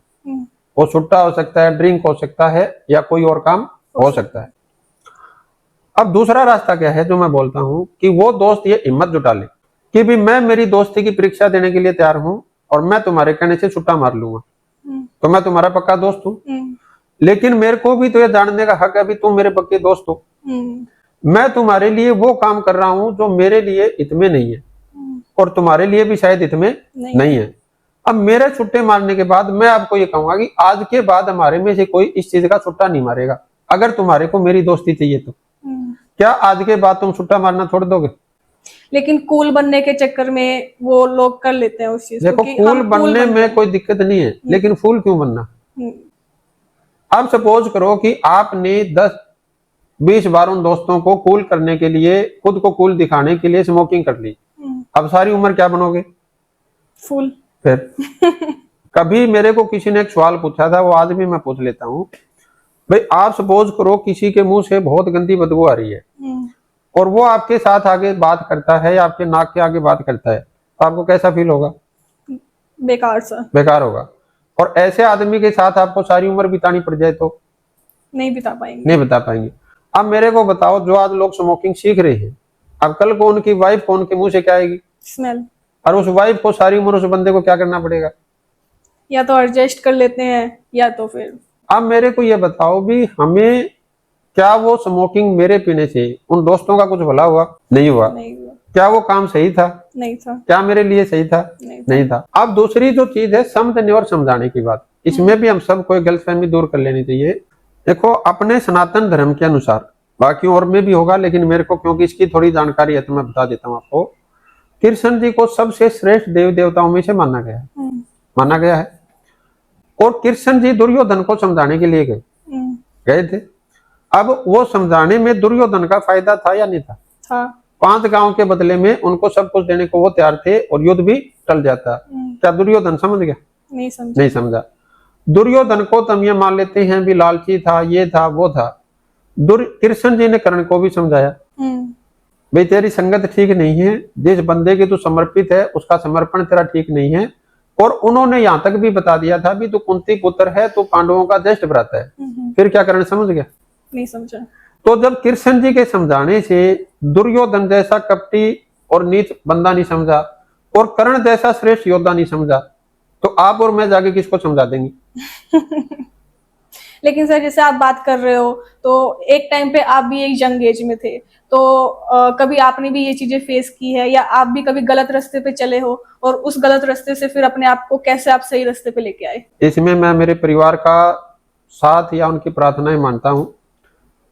वो छुट्टा हो सकता है, ड्रिंक हो सकता है, या कोई और काम हो सकता है। अब दूसरा रास्ता क्या है जो मैं बोलता हूँ कि वो दोस्त ये हिम्मत जुटा ले कि भी मैं मेरी दोस्ती की परीक्षा देने के लिए तैयार हूँ और मैं तुम्हारे कहने से छुट्टा मार लूंगा, तो मैं तुम्हारा पक्का दोस्त हूँ, लेकिन मेरे को भी तो ये जानने का हक है भी तुम मेरे पक्के दोस्त हो। मैं तुम्हारे लिए वो काम कर रहा हूँ जो मेरे लिए हित में नहीं है और तुम्हारे लिए भी शायद हित में नहीं है। अब मेरे छुट्टे मारने के बाद मैं आपको ये कहूंगा कि आज के बाद हमारे में से कोई इस चीज का छुट्टा नहीं मारेगा। अगर तुम्हारे को मेरी दोस्ती चाहिए तो क्या आज के बाद तुम छुट्टा मारना छोड़ दोगे? लेकिन कूल बनने के चक्कर में वो लोग कर लेते हैं उस चीज को। देखो, कूल बनने में कोई दिक्कत नहीं है, लेकिन फूल क्यों बनना? अब सपोज करो कि आपने 10-20 बार उन दोस्तों को कूल करने के लिए, खुद को कूल दिखाने के लिए स्मोकिंग कर ली, अब सारी उम्र क्या बनोगे? फूल। फिर कभी मेरे को किसी ने एक सवाल पूछा था, वो आज भी मैं पूछ लेता हूँ भाई, आप सपोज करो किसी के मुंह से बहुत गंदी बदबू आ रही है और वो आपके साथ आगे बात करता है या आपके नाक के आगे बात करता है, तो आपको कैसा फील होगा? बेकार होगा। और ऐसे आदमी के साथ आपको सारी उम्र बितानी पड़ जाए तो नहीं बिता पाएंगे। अब मेरे को बताओ, जो आज लोग स्मोकिंग सीख रहे हैं, अब कल को उनकी वाइफ को उनके मुंह से क्या आएगी? स्मेल। और उस वाइफ को सारी उम्र उस बंदे को क्या करना पड़ेगा? या तो एडजस्ट कर लेते हैं या तो फिर। अब मेरे को ये बताओ भी, हमें क्या वो स्मोकिंग मेरे पीने से उन दोस्तों का कुछ भला हुआ? नहीं हुआ। क्या वो काम सही था? नहीं था। क्या मेरे लिए सही था? नहीं था। अब दूसरी जो चीज है समझने और समझाने की बात, इसमें भी हम सबको एक गलतफहमी दूर कर लेनी चाहिए। देखो, अपने सनातन धर्म के अनुसार, बाकी और में भी होगा लेकिन मेरे को क्योंकि इसकी थोड़ी जानकारी है तो मैं बता देता हूँ आपको। कृष्ण जी को सबसे श्रेष्ठ देव देवताओं में से माना गया है और कृष्ण जी दुर्योधन को समझाने के लिए गए थे। अब वो समझाने में दुर्योधन का फायदा था या नहीं था? 5 गांव के बदले में उनको सब कुछ देने को वो तैयार थे और युद्ध भी टल जाता। क्या दुर्योधन समझ गया? नहीं समझा। दुर्योधन को तुम ये मान लेते हैं भी लालची था, ये था, वो था। कृष्ण जी ने कर्ण को भी समझाया भाई तेरी संगत ठीक नहीं है, जिस बंदे के तू समर्पित है उसका समर्पण तेरा ठीक नहीं है। और उन्होंने यहाँ तक भी बता दिया था भी तू कुंती पुत्र है, तू पांडवों का ज्येष्ठ भ्राता है। फिर क्या कर्ण समझ गया? नहीं समझा। तो जब कृष्ण जी के समझाने से दुर्योधन जैसा कपटी और नीच बंदा नहीं समझा और कर्ण जैसा श्रेष्ठ योद्धा नहीं समझा, तो आप और मैं जाके किसको समझा देंगे? लेकिन सर, जैसे आप बात कर रहे हो तो एक टाइम पे आप भी एक यंग एज में थे, तो कभी आपने भी ये चीजें फेस की है या आप भी कभी गलत रास्ते पे चले हो और उस गलत रास्ते से फिर अपने आप को कैसे आप सही रास्ते पे लेके आए? इसमें मैं मेरे परिवार का साथ या उनकी प्रार्थनाएं मानता हूँ,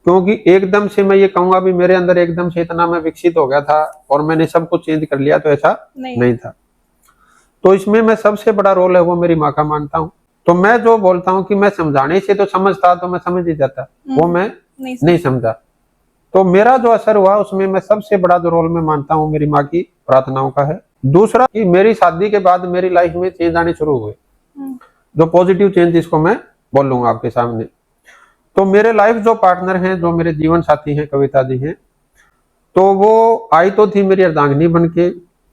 क्योंकि एकदम से मैं ये कहूंगा भी मेरे अंदर एकदम से इतना मैं विकसित हो गया था और मैंने सब कुछ चेंज कर लिया, तो ऐसा नहीं था। तो इसमें मैं सबसे बड़ा रोल है वो मेरी माँ का मानता हूँ। तो मैं जो बोलता हूँ कि मैं समझाने से तो समझता, तो मैं समझ ही जाता, वो मैं नहीं समझा। तो मेरा जो असर हुआ उसमें मैं सबसे बड़ा जो रोल मैं मानता हूँ मेरी माँ की प्रार्थनाओं का है। दूसरा कि मेरी शादी के बाद मेरी लाइफ में चेंज आने शुरू हुए, जो पॉजिटिव चेंज जिसको मैं बोल लूंगा आपके सामने। तो मेरे लाइफ जो पार्टनर हैं, जो मेरे जीवन साथी हैं, कविता जी हैं, तो वो आई तो थी मेरी अर्धांगिनी बन के,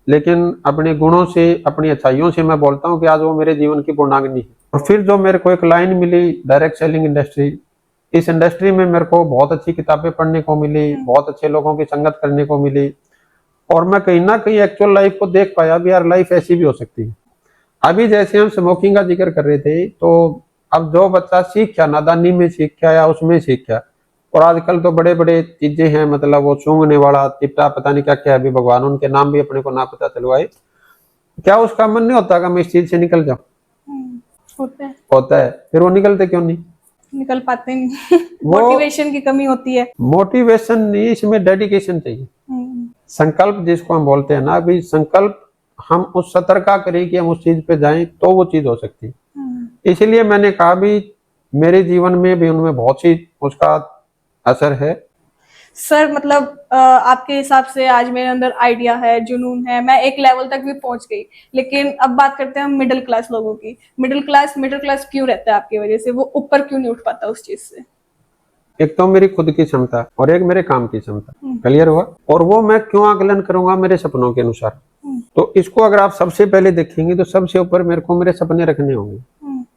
लेकिन अपने गुणों से, अपनी अच्छाइयों से मैं बोलता हूँ कि आज वो मेरे जीवन की पूर्णांगिनी है। और फिर जो मेरे को एक लाइन मिली, डायरेक्ट सेलिंग इंडस्ट्री, इस इंडस्ट्री में मेरे को बहुत अच्छी किताबें पढ़ने को मिली, बहुत अच्छे लोगों की संगत करने को मिली और मैं कहीं ना कहीं एक्चुअल लाइफ को देख पाया भी यार लाइफ ऐसी भी हो सकती है। अभी जैसे हम स्मोकिंग का जिक्र कर रहे थे, तो अब जो बच्चा सीख गया, नादानी में सीख गया या उसमें सीख गया, और आजकल तो बड़े बड़े चीजें हैं, मतलब वो सूंघने वाला चिपटा पता नहीं क्या क्या, अभी भगवान उनके नाम भी अपने को ना पता चलवाए, क्या उसका मन नहीं होता कि मैं इस चीज से निकल जाऊं? होता है। फिर वो निकलते क्यों नहीं? निकल पाते नहीं। मोटिवेशन की कमी होती है। मोटिवेशन नहीं, इसमें डेडिकेशन चाहिए, संकल्प जिसको हम बोलते हैं ना, अभी संकल्प हम उस सतर का करें कि हम उस चीज पे जाएं तो वो चीज हो सकती है। इसलिए मैंने कहा भी मेरे जीवन में भी उनमें बहुत सी उसका असर है। सर मतलब आपके हिसाब से आज मेरे अंदर आइडिया है, जुनून है, मैं एक लेवल तक भी पहुंच गई, लेकिन अब बात करते हैं हम मिडिल क्लास लोगों की। मिडिल क्लास क्यों रहता है आपकी वजह से? वो ऊपर क्यों नहीं उठ पाता उस चीज से? एक तो मेरी खुद की क्षमता और एक मेरे काम की क्षमता, क्लियर हुआ? और वो मैं क्यों आकलन करूंगा? मेरे सपनों के अनुसार। तो इसको अगर आप सबसे पहले देखेंगे तो सबसे ऊपर मेरे को मेरे सपने रखने होंगे,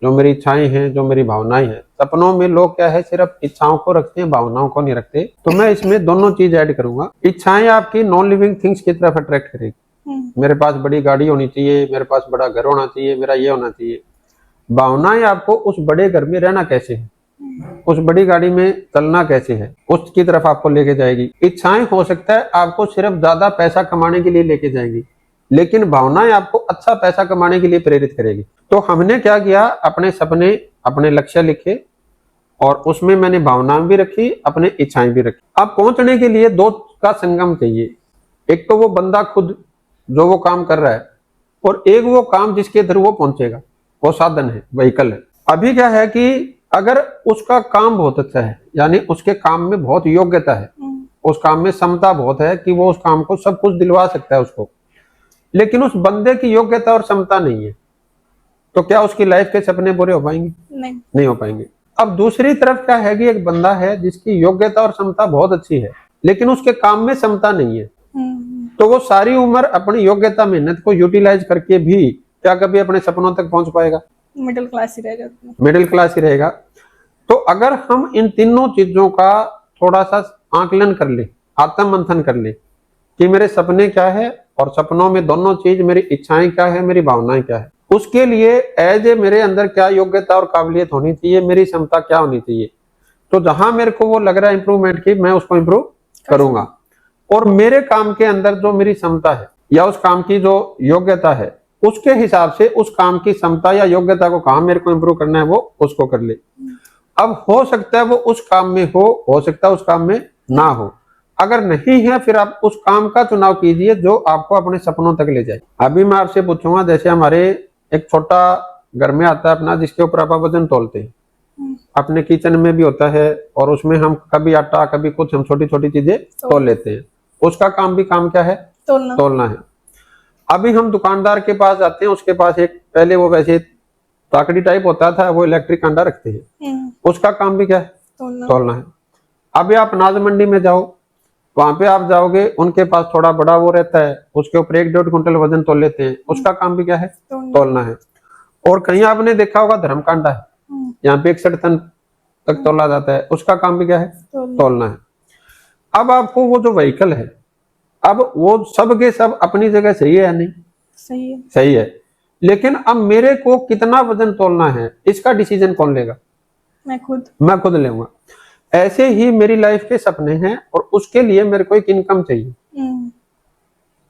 जो मेरी इच्छाएं हैं, जो मेरी भावनाएं हैं। सपनों में लोग क्या है, सिर्फ इच्छाओं को रखते हैं, भावनाओं को नहीं रखते। तो मैं इसमें दोनों चीज ऐड करूंगा। इच्छाएं आपकी नॉन लिविंग थिंग्स की तरफ अट्रैक्ट करेगी। मेरे पास बड़ी गाड़ी होनी चाहिए, मेरे पास बड़ा घर होना चाहिए, मेरा ये होना चाहिए। भावनाएं आपको उस बड़े घर में रहना कैसे है, उस बड़ी गाड़ी में चलना कैसे है, उसकी तरफ आपको लेके जाएगी। इच्छाएं हो सकता है आपको सिर्फ ज्यादा पैसा कमाने के लिए लेके जाएगी, लेकिन भावनाएं आपको अच्छा पैसा कमाने के लिए प्रेरित करेगी। तो हमने क्या किया, अपने सपने, अपने लक्ष्य लिखे और उसमें मैंने भावनाएं भी रखी, अपने इच्छाएं भी रखी। अब पहुंचने के लिए दो का संगम चाहिए। एक तो वो बंदा खुद जो वो काम कर रहा है, और एक वो काम जिसके थ्रू वो पहुंचेगा, वो साधन है, व्हीकल है। अभी क्या है कि अगर उसका काम बहुत अच्छा है, यानी उसके काम में बहुत योग्यता है, उस काम में क्षमता बहुत है कि वो उस काम को सब कुछ दिलवा सकता है उसको, लेकिन उस बंदे की योग्यता और क्षमता नहीं है, तो क्या उसकी लाइफ के सपने पूरे हो पाएंगे? नहीं हो पाएंगे। अब दूसरी तरफ क्या है कि एक बंदा है जिसकी योग्यता और क्षमता बहुत अच्छी है, लेकिन उसके काम में क्षमता नहीं है, तो वो सारी उम्र अपनी योग्यता मेहनत को यूटिलाइज करके भी क्या कभी अपने सपनों तक पहुंच पाएगा? मिडिल क्लास ही रह जाता है, मिडिल क्लास ही रहेगा। तो अगर हम इन तीनों चीजों का थोड़ा सा आकलन कर ले, आत्म मंथन कर ले कि मेरे सपने क्या है, और सपनों में दोनों चीज, मेरी इच्छाएं क्या है, मेरी भावनाएं क्या है, उसके लिए एज ए मेरे अंदर क्या योग्यता और काबिलियत होनी चाहिए, मेरी क्षमता क्या होनी चाहिए। तो जहां मेरे को वो लग रहा है इंप्रूवमेंट की, मैं उसको इंप्रूव करूंगा। और मेरे काम के अंदर जो मेरी क्षमता है या उस काम की जो योग्यता है, उसके हिसाब से उस काम की क्षमता या योग्यता को कहाँ मेरे को इंप्रूव करना है, वो उसको कर ले। अब हो सकता है वो उस काम में हो सकता है उस काम में ना हो। अगर नहीं है, फिर आप उस काम का चुनाव कीजिए जो आपको अपने सपनों तक ले जाए। अभी मैं आपसे पूछूंगा, जैसे हमारे एक छोटा घर में आता है अपना, जिसके ऊपर आप वजन तोलते हैं, अपने किचन में भी होता है, और उसमें हम कभी आटा कभी कुछ हम छोटी छोटी चीजें तोल लेते हैं। उसका काम भी काम क्या है? तोलना है। अभी हम दुकानदार के पास जाते हैं, उसके पास एक पहले वो वैसे ताकड़ी टाइप होता था, वो इलेक्ट्रिक अंडा रखते हैं, उसका काम भी क्या है? तोलना है। अभी आप अनाज मंडी में जाओ, वहां पे आप जाओगे, उनके पास थोड़ा बड़ा वो रहता है, उसके ऊपर 1-1.5 कुंटल वजन तोल लेते हैं, उसका काम भी क्या है? तोलना है। और कहीं आपने देखा होगा धर्मकांडा है, यहाँ पे 61 टन तक तोला जाता है, उसका काम भी क्या है? तोलना है। अब आपको वो जो व्हीकल है, अब वो सब के सब अपनी जगह सही है या नहीं? सही है। सही है, लेकिन अब मेरे को कितना वजन तोलना है, इसका डिसीजन कौन लेगा? मैं खुद लूंगा। ऐसे ही मेरी लाइफ के सपने हैं, और उसके लिए मेरे को एक इनकम चाहिए।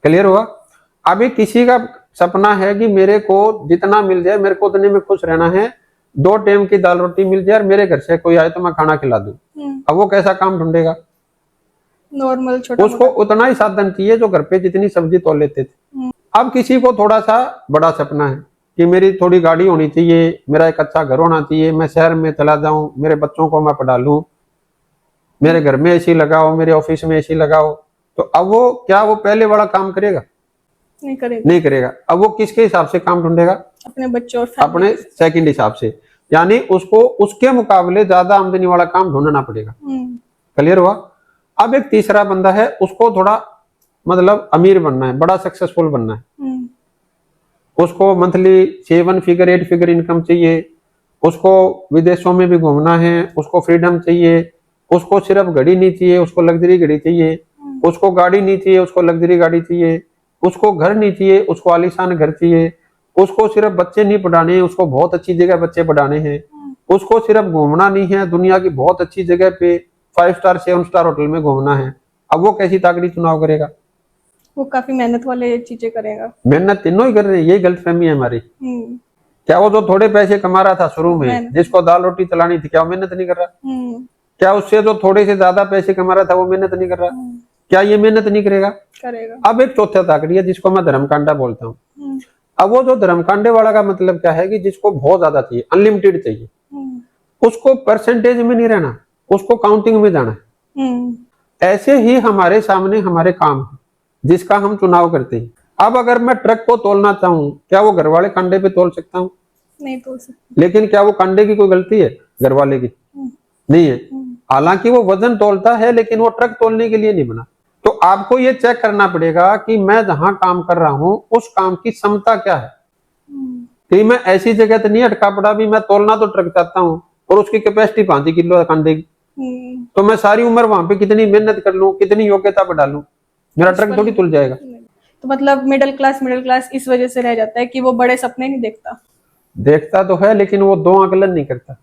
क्लियर हुआ? अभी किसी का सपना है कि मेरे को जितना मिल जाए, मेरे को उतने में खुश रहना है, 2 टाइम की दाल रोटी मिल जाए और मेरे घर से कोई आए तो मैं खाना खिला दूं। अब वो कैसा काम ढूंढेगा? नॉर्मल छोटा, उसको उतना ही साधन चाहिए जो घर पे जितनी सब्जी तोल लेते थे। अब किसी को थोड़ा सा बड़ा सपना है कि मेरी थोड़ी गाड़ी होनी चाहिए, मेरा एक अच्छा घर होना चाहिए, मैं शहर में चला जाऊं, मेरे बच्चों को मैं पढ़ा लूं, मेरे घर में एसी लगाओ, मेरे ऑफिस में एसी लगाओ। तो अब वो क्या वो पहले वाला काम करेगा? नहीं करेगा। अब वो किसके हिसाब से काम ढूंढेगा? अपने बच्चों और अपने सेकंड हिसाब से, यानी उसको उसके मुकाबले ज्यादा आमदनी वाला काम ढूंढना पड़ेगा। क्लियर हुआ? अब एक तीसरा बंदा है, उसको थोड़ा मतलब अमीर बनना है, बड़ा सक्सेसफुल बनना है, उसको मंथली 7 फिगर 8 फिगर इनकम चाहिए, उसको विदेशों में भी घूमना है, उसको फ्रीडम चाहिए, उसको सिर्फ घड़ी नहीं चाहिए, उसको लग्जरी घड़ी चाहिए, उसको गाड़ी नहीं चाहिए, उसको लग्जरी गाड़ी चाहिए, उसको घर नहीं चाहिए, उसको आलीशान घर चाहिए, उसको सिर्फ बच्चे नहीं पढ़ाने, उसको बहुत अच्छी जगह बच्चे पढ़ाने हैं, उसको सिर्फ घूमना नहीं है, दुनिया की बहुत अच्छी जगह पे 5 स्टार 7 स्टार होटल में घूमना है। अब वो कैसी ताकड़ी चुनाव करेगा? वो काफी मेहनत वाले चीजें करेगा। मेहनत तीनों ही कर रहे हैं, यही गलतफहमी है हमारी। क्या वो जो थोड़े पैसे कमा रहा था शुरू में, जिसको दाल रोटी चलानी थी, क्या वो मेहनत नहीं कर रहा? क्या उससे जो थोड़े से ज्यादा पैसे कमा रहा था वो मेहनत नहीं कर रहा? क्या ये मेहनत नहीं करेगा? करेगा। अब एक चौथा ताकड़ी है जिसको मैं धर्मकांडा बोलता हूँ। अब वो जो धर्मकांडे वाला का मतलब क्या है कि जिसको बहुत ज्यादा चाहिए, अनलिमिटेड चाहिए, उसको परसेंटेज में नहीं रहना, उसको काउंटिंग में जाना है। ऐसे ही हमारे सामने हमारे काम है जिसका हम चुनाव करते हैं। अब अगर मैं ट्रक को तोलना चाहूँ, क्या वो घर वाले कंडे पे तोल सकता हूँ? नहीं तोल सकता। लेकिन क्या वो कंडे की कोई गलती है? घर वाले की नहीं है। हालांकि वो वजन तोलता है लेकिन वो ट्रक तोलने के लिए नहीं बना। तो आपको ये चेक करना पड़ेगा कि मैं जहां काम कर रहा हूं उस काम की क्षमता क्या है। कि मैं ऐसी जगह तो नहीं अटका पड़ा भी मैं तोलना तो ट्रक चाहता हूँ और उसकी कैपेसिटी 5 किलो कंडे की, तो मैं सारी उम्र वहां पे कितनी मेहनत कर लूं, कितनी योग्यता पर डालूं, मेरा ट्रक थोड़ी तुल जाएगा। तो मतलब मिडिल क्लास इस वजह से रह जाता है कि वो बड़े सपने नहीं देखता। देखता तो है लेकिन वो दो आकलन नहीं करता।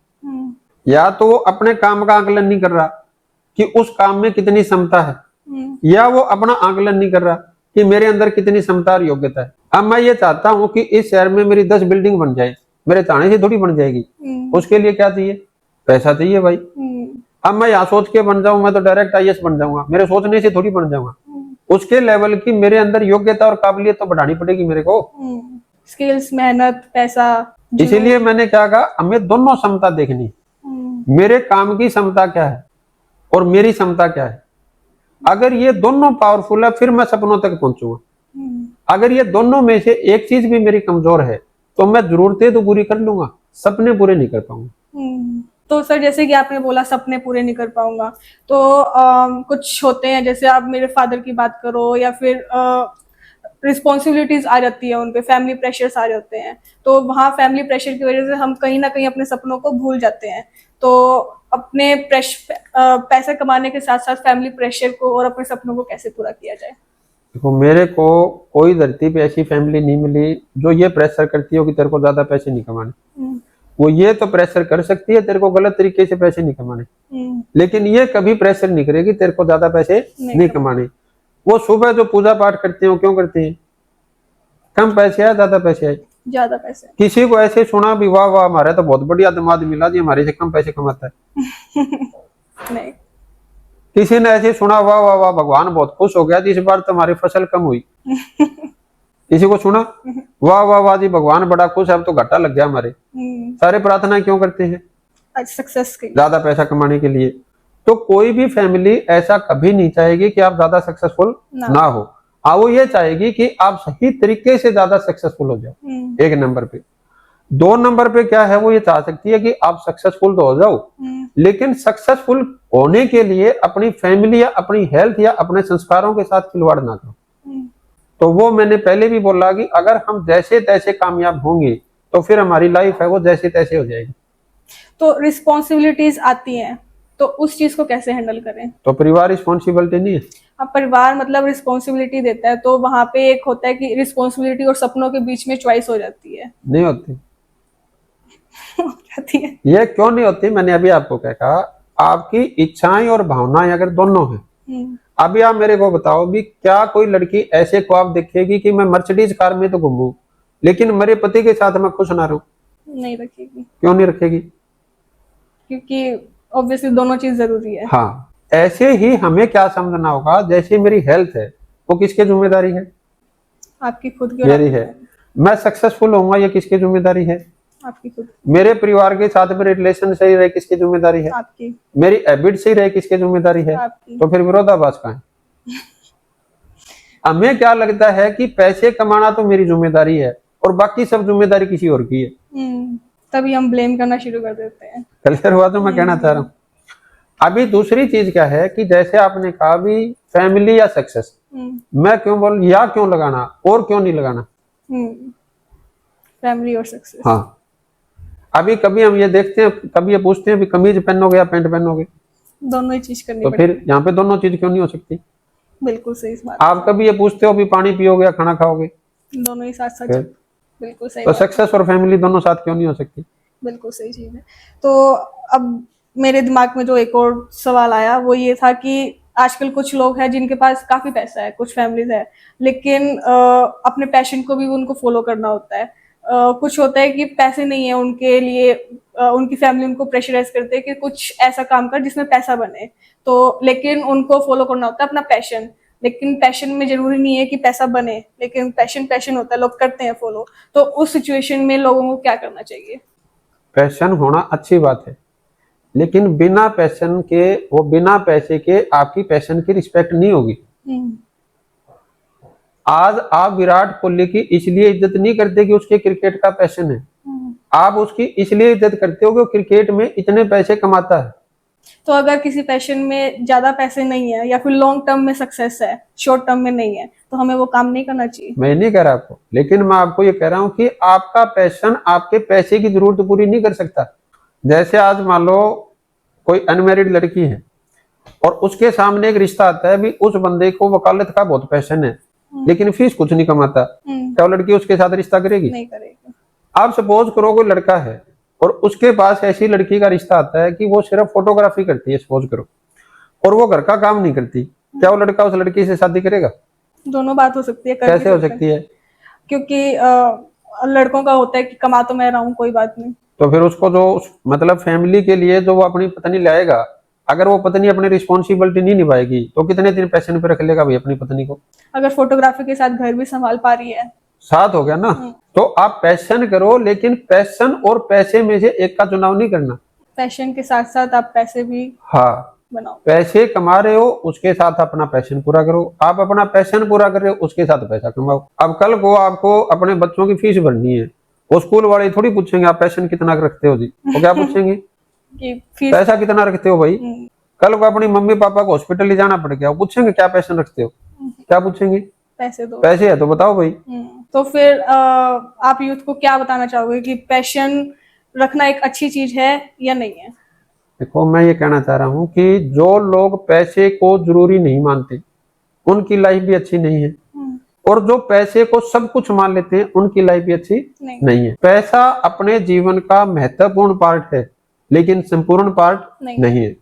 या तो वो अपने काम का आकलन नहीं कर रहा कि उस काम में कितनी क्षमता है, या वो अपना आकलन नहीं कर रहा कि मेरे अंदर कितनी क्षमता और योग्यता है। अब मैं ये चाहता हूं कि इस शहर में मेरी 10 बिल्डिंग बन जाए, मेरे चाहने से थोड़ी बन जाएगी। उसके लिए क्या चाहिए? पैसा चाहिए भाई। अब मैं यहाँ सोच के बन जाऊं, मैं तो डायरेक्ट IAS बन जाऊंगा, मेरे सोचने से थोड़ी बन जाऊंगा। उसके लेवल की मेरे अंदर योग्यता और काबिलियत तो बढ़ानी पड़ेगी मेरे को। स्किल्स, मेहनत, पैसा। इसीलिए मैंने क्या कहा, हमें दोनों क्षमता देखनी। मेरे काम की क्षमता क्या है और मेरी क्षमता क्या है। अगर ये दोनों पावरफुल है फिर मैं सपनों तक पहुंचूंगा। अगर ये दोनों में से एक चीज भी मेरी कमजोर है तो मैं जरूरतें तो पूरी कर लूंगा, सपने पूरे नहीं कर पाऊंगा। तो सर जैसे कि आपने बोला सपने पूरे नहीं कर पाऊंगा, तो कुछ होते हैं, जैसे आप मेरे फादर की बात करो या फिर रिस्पॉन्सिबिलिटीज आ जाती है, उनपे फैमिली प्रेशर्स आ जाते हैं, तो वहाँ फैमिली प्रेशर की वजह से हम कहीं ना कहीं अपने सपनों को भूल जाते हैं। तो अपने पैसा कमाने के साथ साथ फैमिली प्रेशर को और अपने सपनों को कैसे पूरा किया जाए? देखो, मेरे को कोई धरती पे ऐसी फैमिली नहीं मिली जो ये प्रेशर करती हो कि तेरे को ज्यादा पैसे नहीं कमाने। वो ये तो प्रेशर कर सकती है तेरे को गलत तरीके से पैसे नहीं कमाने, लेकिन ये कभी प्रेशर नहीं करेगी तेरे को ज्यादा पैसे नहीं कमाने। वो सुबह जो पूजा पाठ करते हो क्यों करते हैं? कम पैसे आए ज्यादा पैसे आए? ज्यादा पैसे। किसी को ऐसे सुना भी वाह वाह हमारा तो बहुत बढ़िया दामाद मिला जी, हमारे से कम पैसे कमाता है? नहीं। किसी ने ऐसे सुना वाह वाह वाह भगवान बहुत खुश हो गया जी, इस बार तुम्हारी फसल कम हुई? किसी को सुना वाह वाह वाह जी भगवान बड़ा खुश है, अब तो घाटा लग गया हमारे? सारे प्रार्थना क्यों करते हैं? सक्सेस के लिए, ज्यादा पैसा कमाने के लिए। तो कोई भी फैमिली ऐसा कभी नहीं चाहेगी कि आप ज्यादा सक्सेसफुल ना हो। हाँ, वो ये चाहेगी कि आप सही तरीके से ज्यादा सक्सेसफुल हो जाओ। एक नंबर पे। 2 नंबर पे क्या है, वो ये चाह सकती है कि आप सक्सेसफुल तो हो जाओ, लेकिन सक्सेसफुल होने के लिए अपनी फैमिली या अपनी हेल्थ या अपने संस्कारों के साथ खिलवाड़ ना करो। तो वो मैंने पहले भी बोला कि अगर हम जैसे तैसे कामयाब होंगे तो फिर हमारी लाइफ है वो जैसे तैसे हो जाएगी। तो रिस्पॉन्सिबिलिटीज आती हैं, तो उस चीज को कैसे हैंडल करें? तो परिवार रिस्पॉन्सिबिलिटी नहीं है? अब परिवार मतलब रिस्पॉन्सिबिलिटी देता है, तो वहां पे एक होता है कि रिस्पॉन्सिबिलिटी और सपनों के बीच में चॉइस हो जाती है। नहीं होती। जाती है। ये क्यों नहीं होती? मैंने अभी आपको क्या कहा, आपकी इच्छाएं और भावनाएं अगर दोनों हैं, अभी आप मेरे को बताओ भी क्या कोई लड़की ऐसे ख्वाब देखेगी कि मैं मर्सिडीज कार में तो घूमूं लेकिन मेरे पति के साथ मैं खुश ना रहूं? नहीं रखेगी। क्यों नहीं रखेगी? क्योंकि ऑब्वियसली दोनों चीज जरूरी है। हाँ, ऐसे ही हमें क्या समझना होगा, जैसे मेरी हेल्थ है वो किसकी जिम्मेदारी है? आपकी खुद की। मेरी है। मैं सक्सेसफुल होऊंगा ये किसकी जिम्मेदारी है? आपकी खुद। मेरे परिवार के साथ मेरे रिलेशन सही रहे किसकी जिम्मेदारी है? आपकी। मेरी हैबिट सही रहे किसकी जिम्मेदारी है? आपकी। तो फिर विरोधाभास कहाँ है? हमें क्या लगता है कि पैसे कमाना तो मेरी जिम्मेदारी है और बाकी सब जिम्मेदारी किसी और की है। तभी हम ब्लेम करना शुरू कर देते हैं। क्लियर हुआ? तो मैं कहना चाह रहा हूँ। अभी दूसरी चीज क्या है कि जैसे आपने कहा भी फैमिली या सक्सेस, मैं क्यों बोल या क्यों लगाना और क्यों नहीं लगाना? फैमिली और सक्सेस। हाँ, अभी कभी हम ये देखते हैं, कभी ये पूछते हैं भी कमीज पहनोगे या पैंट पहनोगे? दोनों ही चीज करनी तो फिर यहाँ पे दोनों चीज क्यों नहीं हो सकती? बिल्कुल सही बात। आप कभी ये पूछते हो भी पानी पियोगे या खाना खाओगे? दोनों ही साथ साथ। बिल्कुल सही। तो सक्सेस और फैमिली दोनों साथ क्यों नहीं हो सकती? बिल्कुल सही चीज है। तो अब मेरे दिमाग में जो एक और सवाल आया वो ये था कि आजकल कुछ लोग हैं जिनके पास काफी पैसा है, कुछ फैमिलीज है, लेकिन अपने पैशन को भी उनको फॉलो करना होता है। कुछ होता है कि पैसे नहीं है उनके लिए, उनकी फैमिली उनको प्रेशराइज करते हैं कि कुछ ऐसा काम कर जिसमें पैसा बने, तो लेकिन उनको फॉलो करना होता है अपना पैशन। लेकिन पैशन में जरूरी नहीं है कि पैसा बने, लेकिन पैशन पैशन होता है, लोग करते हैं फॉलो। तो उस सिचुएशन में लोगों को क्या करना चाहिए? पैशन होना अच्छी बात है, लेकिन बिना पैशन के, वो बिना पैसे के आपकी पैशन की रिस्पेक्ट नहीं होगी। आज आप विराट कोहली की इसलिए इज्जत नहीं करते कि उसके क्रिकेट का पैशन है, आप उसकी इसलिए इज्जत करते हो कि वो क्रिकेट में इतने पैसे कमाता है। तो अगर किसी पैशन में ज्यादा पैसे नहीं है या फिर लॉन्ग टर्म में सक्सेस है, शॉर्ट टर्म में नहीं है, तो हमें वो काम नहीं करना चाहिए। मैं नहीं कह रहा आपको, लेकिन मैं आपको ये कह रहा हूं कि आपका पैशन आपके पैसे की जरूरत पूरी नहीं कर सकता। जैसे आज मान लो कोई अनमैरिड लड़की है और उसके सामने एक रिश्ता आता है, भी उस बंदे को वकालत का बहुत पैशन है लेकिन फीस कुछ नहीं कमाता, क्या वो लड़की उसके साथ रिश्ता करेगी? नहीं करेगी। आप सपोज करो कोई लड़का है और उसके पास ऐसी लड़की का रिश्ता आता है कि वो सिर्फ फोटोग्राफी करती है, सपोज करो, और वो घर का काम नहीं करती, क्या वो लड़का उस लड़की से शादी करेगा? दोनों बात हो सकती है, कैसे हो सकती है? क्योंकि लड़कों का होता है कि कमा तो मैं रहा हूँ, कोई बात नहीं। तो फिर उसको जो मतलब फैमिली के लिए जो वो अपनी पत्नी लाएगा, अगर वो पत्नी अपनी रिस्पॉन्सिबिलिटी नहीं निभाएगी तो कितने दिन पैशन पे रख लेगा भाई अपनी पत्नी को? अगर फोटोग्राफी के साथ घर भी संभाल पा रही है, साथ हो गया ना। तो आप पैशन करो, लेकिन पैशन और पैसे में से एक का चुनाव नहीं करना। पैशन के साथ साथ आप पैसे भी हाँ, बनाओ। पैसे कमा रहे हो उसके साथ अपना पैशन पूरा करो, आप अपना पैशन पूरा कर रहे हो उसके साथ पैसा कमाओ। अब कल को आपको अपने बच्चों की फीस भरनी है, वो स्कूल वाले थोड़ी पूछेंगे आप पैशन कितना रखते हो जी, वो क्या पूछेंगे कि फीस पैसा कितना रखते हो भाई। कल को अपनी मम्मी पापा को हॉस्पिटल ले जाना पड़ गया, वो पूछेंगे क्या पैशन रखते हो, क्या पूछेंगे? पैसे दो। पैसे है तो बताओ भाई। तो फिर आप यूथ को क्या बताना चाहोगे कि पैशन रखना एक अच्छी चीज है या नहीं है? देखो, मैं ये कहना चाह रहा हूँ कि जो लोग पैसे को जरूरी नहीं मानते उनकी लाइफ भी अच्छी नहीं है, और जो पैसे को सब कुछ मान लेते हैं उनकी लाइफ भी अच्छी नहीं है। पैसा अपने जीवन का महत्वपूर्ण पार्ट है लेकिन संपूर्ण पार्ट नहीं है।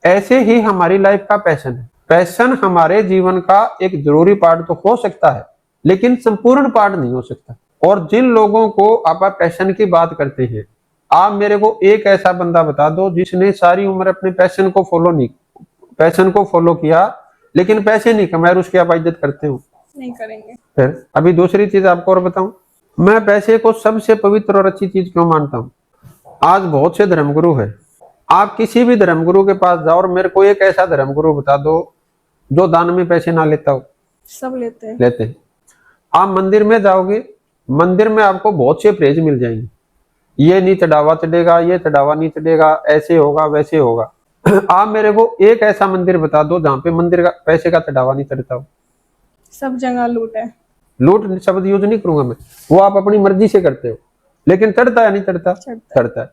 ऐसे ही हमारी लाइफ का पैशन है। पैशन हमारे जीवन का एक जरूरी पार्ट तो हो सकता है लेकिन संपूर्ण पार्ट नहीं हो सकता। और जिन लोगों को आप पैशन की बात करते हैं, आप मेरे को एक ऐसा बंदा बता दो जिसने सारी उम्र अपने पैशन को फॉलो किया लेकिन पैसे नहीं कमाए, उसकी आप इज्जत करते हो? नहीं करेंगे। फिर अभी दूसरी चीज आपको और बताऊं, मैं पैसे को सबसे पवित्र और अच्छी चीज क्यों मानता हूं। आज बहुत से धर्मगुरु है, आप किसी भी धर्मगुरु के पास जाओ और मेरे को एक ऐसा धर्मगुरु बता दो जो दान में पैसे ना लेता हो। सब लेते हैं। आप मंदिर में जाओगे, मंदिर में आपको बहुत से प्रेज मिल जाएंगे, ये नहीं चढ़ावा चढ़ेगा, ये चढ़ावा नहीं चढ़ेगा, ऐसे होगा वैसे होगा। आप मेरे को एक ऐसा मंदिर बता दो जहाँ पे मंदिर का पैसे का चढ़ावा नहीं चढ़ता हो। सब जगह लूट है। लूट शब्द यूज नहीं करूंगा मैं, वो आप अपनी मर्जी से करते हो, लेकिन चढ़ता है नहीं चढ़ता? चढ़ता है।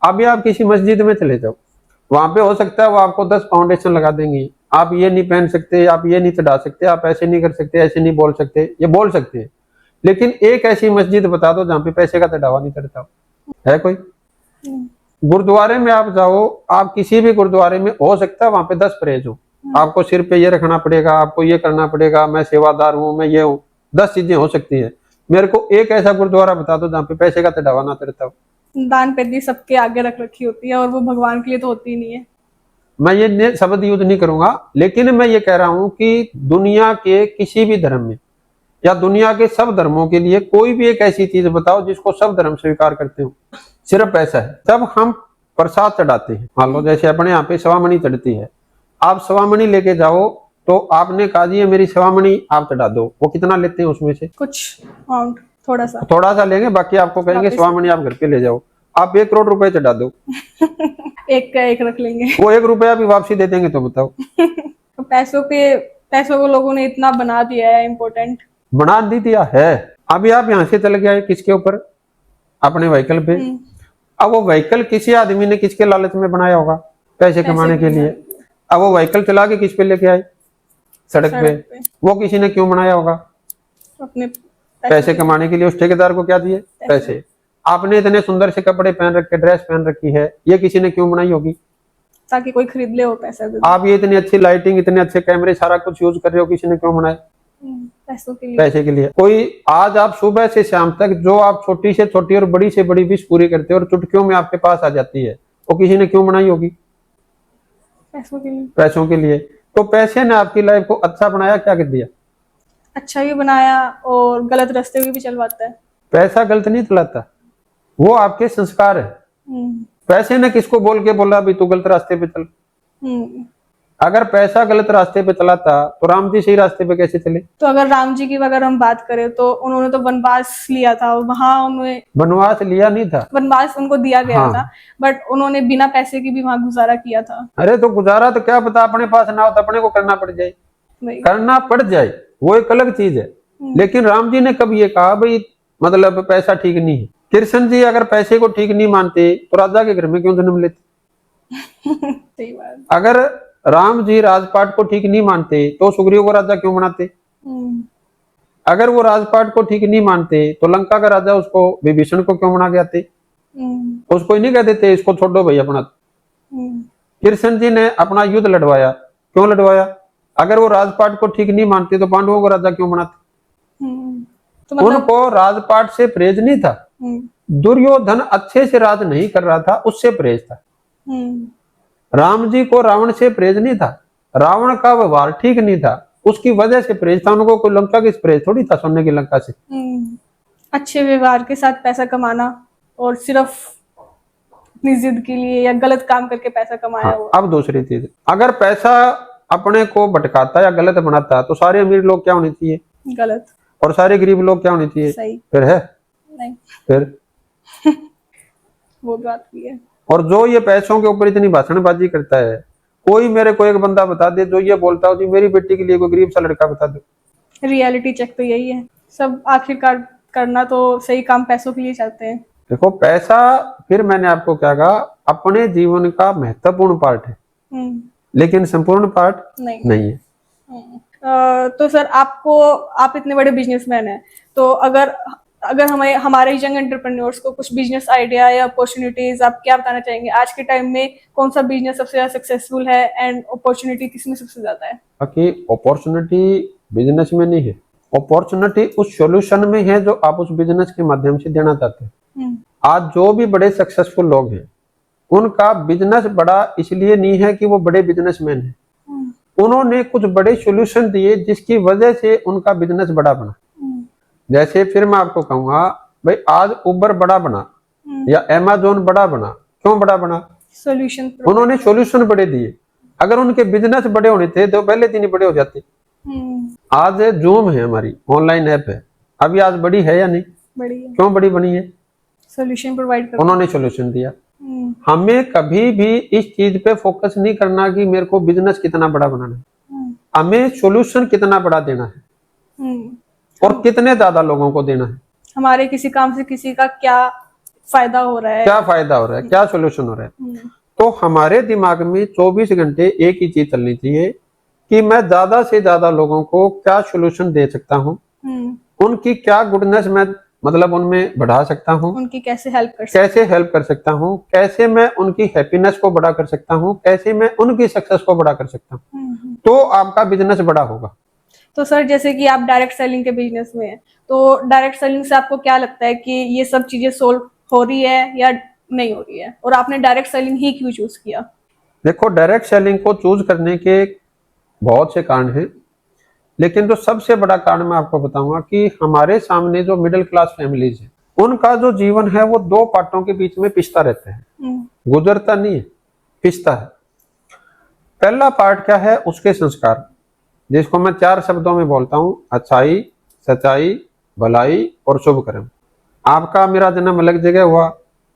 अभी आप किसी मस्जिद में चले जाओ, वहां पे हो सकता है वो आपको 10 फाउंडेशन लगा देंगे, आप ये नहीं पहन सकते, आप ये नहीं चढ़ा सकते, आप ऐसे नहीं कर सकते, ऐसे नहीं बोल सकते। ये बोल सकते हैं, लेकिन एक ऐसी मस्जिद बता दो जहाँ पे पैसे का चढ़ावा नहीं चढ़ता है कोई? गुरुद्वारे में आप जाओ, आप किसी भी गुरुद्वारे में हो सकता है वहां पे 10 परहेज हो, आपको सिर पे ये रखना पड़ेगा, आपको ये करना पड़ेगा, मैं सेवादार हूँ, मैं ये हूँ, 10 चीजें हो सकती है। मेरे को एक ऐसा गुरुद्वारा बता दो जहाँ पे पैसे का चढ़ावा ना चढ़ता हो। दान पेटी सबके आगे रख रखी होती है और वो भगवान के लिए तो होती नहीं है। मैं ये शब्द यूज नहीं करूंगा, लेकिन मैं ये कह रहा हूं कि दुनिया के किसी भी धर्म में या दुनिया के सब धर्मों के लिए कोई भी एक ऐसी चीज बताओ जिसको सब धर्म स्वीकार करते हो। सिर्फ पैसा है। तब हम प्रसाद चढ़ाते हैं, मान लो जैसे अपने यहाँ पे सवामणि चढ़ती है, आप सवामणि लेके जाओ तो आपने कहा जी मेरी सवामणि आप चढ़ा दो, वो कितना लेते हैं उसमें से? कुछ अमाउंट, थोड़ा सा लेंगे, बाकी आपको कहेंगे सवामणि आप घर पे ले जाओ, आप 1 करोड़ रुपए चढ़ा दो। एक का एक रख लेंगे, वो 1 रुपया भी वापसी दे देंगे, तो बताओ। तो पैसों को लोगों ने इतना बना दिया है, इम्पोर्टेंट बना दिया है। अभी आप यहाँ से चले गए किसके ऊपर? अपने व्हीकल पे। अब वो व्हीकल किसी आदमी ने किसके लालच में बनाया होगा? पैसे कमाने के लिए। अब वो व्हीकल चला के किस पे लेके आए? सड़क पे। वो किसी ने क्यों बनाया होगा? अपने पैसे कमाने के लिए। उस ठेकेदार को क्या दिए? पैसे। आपने इतने सुंदर से कपड़े पहन रखे, ड्रेस पहन रखी है, ये किसी ने क्यों बनाई होगी? ताकि कोई खरीद ले, वो पैसा दे दे। आप ये इतनी अच्छी लाइटिंग, इतने अच्छे कैमरे, सारा कुछ यूज कर रहे हो, किसी ने क्यों बनाए? पैसों के लिए। पैसे के लिए। कोई आज आप सुबह से शाम तक जो आप छोटी से छोटी और बड़ी से बड़ी विश पूरी करते हो और चुटकियों में आपके पास आ जाती है, वो किसी ने क्यों बनाई होगी? पैसों के लिए। पैसों के लिए। तो पैसे ने आपकी लाइफ को अच्छा बनाया, क्या कर दिया? अच्छा भी बनाया और गलत रास्ते भी चलवाता है। पैसा गलत नहीं चलाता, वो आपके संस्कार है। पैसे ने किसको बोल के बोला भी तू गलत रास्ते पे चल? अगर पैसा गलत रास्ते पे चलाता तो राम जी सही रास्ते पे कैसे चले? तो अगर राम जी की अगर हम बात करें तो उन्होंने तो वनवास लिया था, वहां उन्हें वनवास लिया नहीं था, वनवास उनको दिया गया हाँ। था, बट उन्होंने बिना पैसे की भी वहां गुजारा किया था। अरे तो गुजारा तो क्या पता अपने पास ना हो तो अपने को करना पड़ जाए, करना पड़ जाए, वो एक अलग चीज है। लेकिन राम जी ने कब ये कहा भाई मतलब पैसा ठीक नहीं है? कृष्ण जी अगर पैसे को ठीक नहीं मानते तो राजा के घर में क्यों जन्म लेते? सही बात। अगर राम जी राजपाट को ठीक नहीं मानते तो सुग्रीव को राजा क्यों बनाते? अगर वो राजपाट को ठीक नहीं मानते तो लंका का राजा उसको विभीषण को क्यों बना के आते? उसको ही नहीं कह देते इसको छोड़ो भाई अपना। कृष्ण जी ने अपना युद्ध लड़वाया, क्यों लड़वाया? अगर वो राजपाट को ठीक नहीं मानते तो पांडवों को राजा क्यों बनाते? तो मतलब उनको राजपाट से परहेज नहीं था। दुर्योधन अच्छे से राज नहीं कर रहा था, उससे परहेज था। राम जी को रावण से परहेज नहीं था, रावण का व्यवहार ठीक नहीं था, उसकी वजह से परहेज था। उनको कोई लंका की परहेज थोड़ी था, सोने की लंका से। अच्छे व्यवहार के साथ पैसा कमाना और सिर्फ अपनी जिद के लिए या गलत काम करके पैसा कमाया हाँ, हुआ। अब दूसरी चीज, अगर पैसा अपने को भटकाता या गलत बनाता तो सारे अमीर लोग क्या होने चाहिए? गलत। और सारे गरीब लोग क्या होने चाहिए? सही। फिर है नहीं। फिर वो बात भी है। और जो ये पैसों के ऊपर इतनी भाषणबाजी करता है, कोई मेरे को एक बंदा बता दे जो ये बोलता हो जी मेरी बेटी के लिए कोई गरीब सा लड़का बता दो। रियलिटी चेक तो यही है, सब आखिरकार करना तो सही काम पैसों के लिए चाहते हैं। देखो पैसा, फिर मैंने आपको क्या कहा, अपने जीवन का महत्वपूर्ण पार्ट है, लेकिन संपूर्ण पार्ट नहीं है। तो सर आप इतने बड़े बिजनेसमैन हैं, तो अगर हमारे यंग एंटरप्रेन्योर्स को कुछ बिजनेस आइडिया या अपॉर्चुनिटीज आप क्या बताना चाहेंगे? आज के टाइम में कौन सा बिजनेस सबसे ज्यादा सक्सेसफुल है एंड अपॉर्चुनिटी किसमें सबसे ज्यादा है? बाकी अपॉर्चुनिटी बिजनेस में नहीं है, अपॉर्चुनिटी उस सॉल्यूशन में है जो आप उस बिजनेस के माध्यम से देना चाहते हैं। आज जो भी बड़े सक्सेसफुल लोग हैं उनका बिजनेस बड़ा इसलिए नहीं है कि वो बड़े बिजनेसमैन हैं, उन्होंने कुछ बड़े सॉल्यूशन दिए जिसकी वजह से उनका बिजनेस बड़ा बना। जैसे फिर मैं आपको कहूंगा भाई आज उबर बड़ा बना या अमेज़न बड़ा बना, क्यों बड़ा बना? सॉल्यूशन, उन्होंने सॉल्यूशन बड़े दिए। अगर उनके बिजनेस बड़े होने थे तो पहले दिन ही बड़े हो जाते। आज जूम है, हमारी ऑनलाइन ऐप है, अभी आज बड़ी है या नहीं? बड़ी है। क्यों बड़ी बनी है? सॉल्यूशन प्रोवाइड कर, उन्होंने सॉल्यूशन दिया। हमें कभी भी इस चीज पे फोकस नहीं करना कि मेरे को बिजनेस कितना बड़ा बनाना है, हमें सॉल्यूशन कितना बड़ा देना है और कितने ज्यादा लोगों को देना है। हमारे किसी काम से किसी का क्या फायदा हो रहा है, क्या फायदा हो रहा है, क्या सॉल्यूशन हो रहा है। तो हमारे दिमाग में 24 घंटे एक ही चीज चलनी चाहिए कि मैं ज्यादा से ज्यादा लोगों को क्या सॉल्यूशन दे सकता हूँ, उनकी क्या गुडनेस मैं मतलब उनमें बढ़ा सकता हूँ, उनकी कैसे हेल्प कर सकता हूँ, कैसे मैं उनकी हैप्पीनेस को बड़ा कर सकता हूँ, कैसे मैं उनकी सक्सेस को बड़ा कर सकता हूँ, तो आपका बिजनेस बड़ा होगा। तो सर जैसे कि आप डायरेक्ट सेलिंग के बिजनेस में हैं, तो डायरेक्ट सेलिंग से आपको क्या लगता है कि ये सब चीजें सोल्व हो रही है या नहीं हो रही है, और आपने डायरेक्ट सेलिंग ही क्यों चूज किया? देखो डायरेक्ट सेलिंग को चूज करने के बहुत से कारण हैं, लेकिन जो सबसे बड़ा कारण मैं आपको बताऊंगा कि हमारे सामने जो मिडिल क्लास फैमिलीज है उनका जो जीवन है वो दो पार्टों के बीच में पिसता रहता है, गुजरता नहीं है, पिसता है। पहला पार्ट क्या है? उसके संस्कार, जिसको मैं 4 शब्दों में बोलता हूं, अच्छाई, सच्चाई, भलाई और शुभ कर्म। आपका मेरा जन्म अलग जगह हुआ,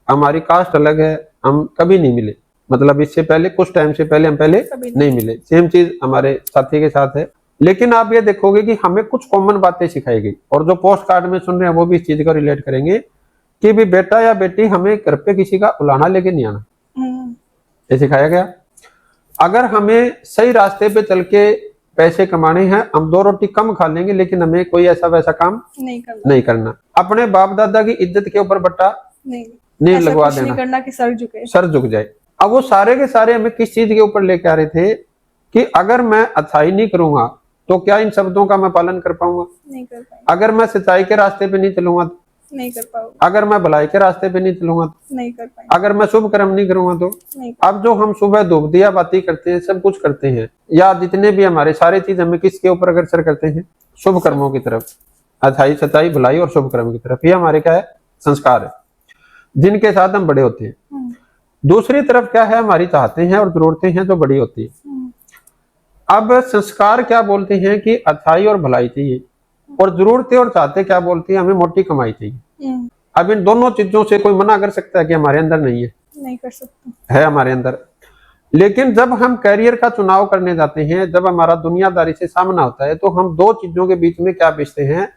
हमारी कास्ट अलग है, हम कभी नहीं मिले, मतलब इससे पहले कुछ टाइम से पहले हम पहले नहीं मिले। सेम चीज हमारे साथी के साथ है, लेकिन आप ये देखोगे कि हमें कुछ कॉमन बातें सिखाई गई, और जो पोस्ट कार्ड में सुन रहे हैं वो भी इस चीज को रिलेट करेंगे कि भी बेटा या बेटी हमें घर पे किसी का उलाना लेके नहीं आना, ये सिखाया गया। अगर हमें सही रास्ते पे चल के पैसे कमाने हैं, हम 2 रोटी कम खा लेंगे, लेकिन हमें कोई ऐसा वैसा काम नहीं करना। अपने बाप दादा की इज्जत के ऊपर बट्टा नहीं ऐसा लगवा कुछ नहीं देना, करना कि सर झुके। सर झुक जाए। अब वो सारे के सारे हमें किस चीज के ऊपर लेके आ रहे थे कि अगर मैं अच्छाई नहीं करूंगा तो क्या इन शब्दों का मैं पालन कर पाऊंगा? नहीं कर पाएंगे, अगर मैं सच्चाई के रास्ते पे नहीं चलूंगा तो? नहीं कर पाओगे, अगर मैं भलाई के रास्ते पे नहीं चलूंगा तो? नहीं कर पाएंगे, अगर मैं शुभ कर्म नहीं करूंगा तो? नहीं। अब जो हम सुबह धूप दिया बाती करते हैं, सब कुछ करते हैं, या जितने भी हमारे सारे चीज हमें किसके ऊपर अग्रसर करते हैं? शुभ कर्मों की तरफ, अच्छाई सच्चाई भलाई और शुभ कर्म की तरफ। ये हमारे क्या है? संस्कार है, जिनके साथ हम बड़े होते हैं। दूसरी तरफ क्या है? हमारी चाहते हैं और जरूरतें हैं जो बड़ी होती है। अब संस्कार क्या बोलते हैं कि अच्छाई और भलाई चाहिए, और जरूरतें और चाहते क्या बोलती है? हमें मोटी कमाई चाहिए। अब इन दोनों चीजों से कोई मना कर सकता है कि हमारे अंदर नहीं है? नहीं कर सकते, है हमारे अंदर। लेकिन जब हम करियर का चुनाव करने जाते हैं, जब हमारा दुनियादारी से सामना होता है, तो हम दो चीजों के बीच में क्या बेचते हैं?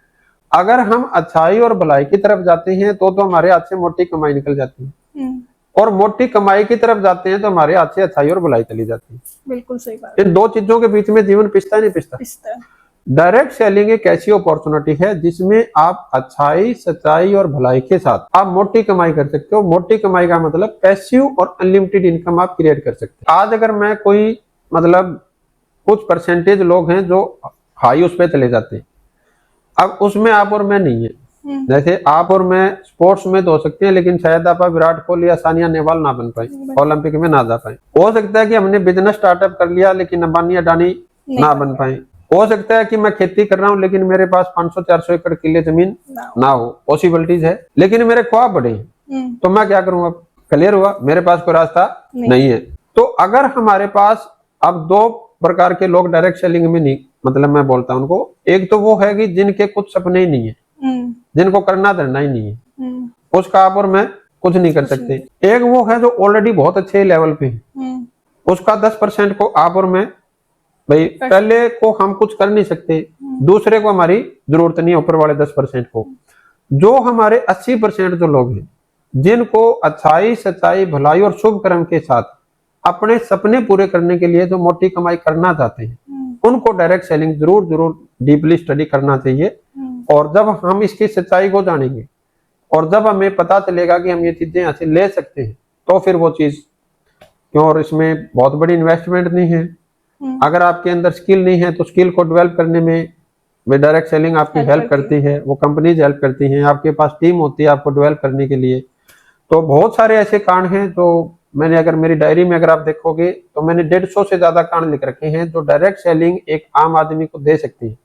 अगर हम अच्छाई और भलाई की तरफ जाते हैं तो हमारे हाथ से मोटी कमाई निकल जाती है, और मोटी कमाई की तरफ जाते हैं तो हमारे हाथ से अच्छाई और भलाई चली जाती है। बिल्कुल सही बात। इन दो चीजों के बीच में जीवन पिसता नहीं पिसता? डायरेक्ट सेलिंग एक ऐसी अपॉर्चुनिटी है जिसमें आप अच्छाई सच्चाई और भलाई के साथ आप मोटी कमाई कर सकते हो। मोटी कमाई का मतलब पैसिव और अनलिमिटेड इनकम आप क्रिएट कर सकते हो। आज अगर मैं कोई मतलब कुछ परसेंटेज लोग हैं जो हाई उस पर चले जाते हैं, अब उसमें आप और मैं नहीं है। जैसे आप और मैं स्पोर्ट्स में तो हो सकते हैं, लेकिन शायद आप विराट कोहली या सानिया नेहवाल ना बन पाए, ओलंपिक में ना जा पाए। हो सकता है कि हमने बिजनेस स्टार्टअप कर लिया लेकिन अंबानी अडानी ना बन पाए। हो सकता है कि मैं खेती कर रहा हूँ लेकिन मेरे पास 500-400 एकड़ किले जमीन ना हो, पॉसिबिलिटीज है, लेकिन मेरे ख्वाब बड़े हैं, तो मैं क्या करूंगा? क्लियर हुआ? मेरे पास कोई रास्ता नहीं है। तो अगर हमारे पास अब दो प्रकार के लोग डायरेक्ट सेलिंग में नहीं, मतलब मैं बोलता हूं उनको, एक तो वो है कि जिनके कुछ सपने ही नहीं है, जिनको करना धरना ही नहीं है, उसका आप और मैं कुछ नहीं कर सकते। एक वो है जो ऑलरेडी बहुत अच्छे लेवल पे है, उसका 10% को आप और मैं, भाई पहले को हम कुछ कर नहीं सकते, दूसरे को हमारी जरूरत नहीं है, ऊपर वाले 10% को। जो हमारे 80% जो लोग हैं, जिनको अच्छाई सच्चाई भलाई और शुभ कर्म के साथ अपने सपने पूरे करने के लिए जो मोटी कमाई करना चाहते हैं, उनको डायरेक्ट सेलिंग जरूर डीपली स्टडी करना चाहिए। और जब हम इसकी सच्चाई को जानेंगे और जब हमें पता चलेगा कि हम ये चीजें यहाँ से ले सकते हैं, तो फिर वो चीज क्यों, और इसमें बहुत बड़ी इन्वेस्टमेंट नहीं है। अगर आपके अंदर स्किल नहीं है तो स्किल को डेवलप करने में डायरेक्ट सेलिंग आपकी हेल्प करती है, वो कंपनीज हेल्प करती हैं, आपके पास टीम होती है आपको डेवलप करने के लिए। तो बहुत सारे ऐसे कांड हैं जो मैंने, अगर मेरी डायरी में अगर आप देखोगे तो मैंने 150 से ज्यादा कांड लिख रखे हैं जो डायरेक्ट सेलिंग एक आम आदमी को दे सकती है।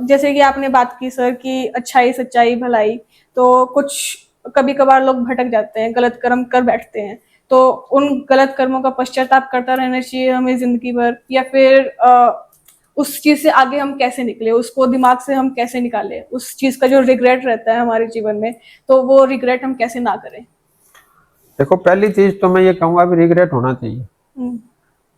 जैसे कि आपने बात की सर कि अच्छाई सच्चाई भलाई, तो कुछ कभी कभार लोग भटक जाते हैं, गलत कर्म कर बैठते हैं, तो उन गलत कर्मों का पश्चाताप करता रहना चाहिए हमें जिंदगी भर, या फिर उस चीज से आगे हम कैसे निकले, उसको दिमाग से हम कैसे निकाले, उस चीज का जो रिग्रेट रहता है हमारे जीवन में, तो वो रिग्रेट हम कैसे ना करें? देखो, पहली चीज तो मैं ये कहूंगा भी रिग्रेट होना चाहिए।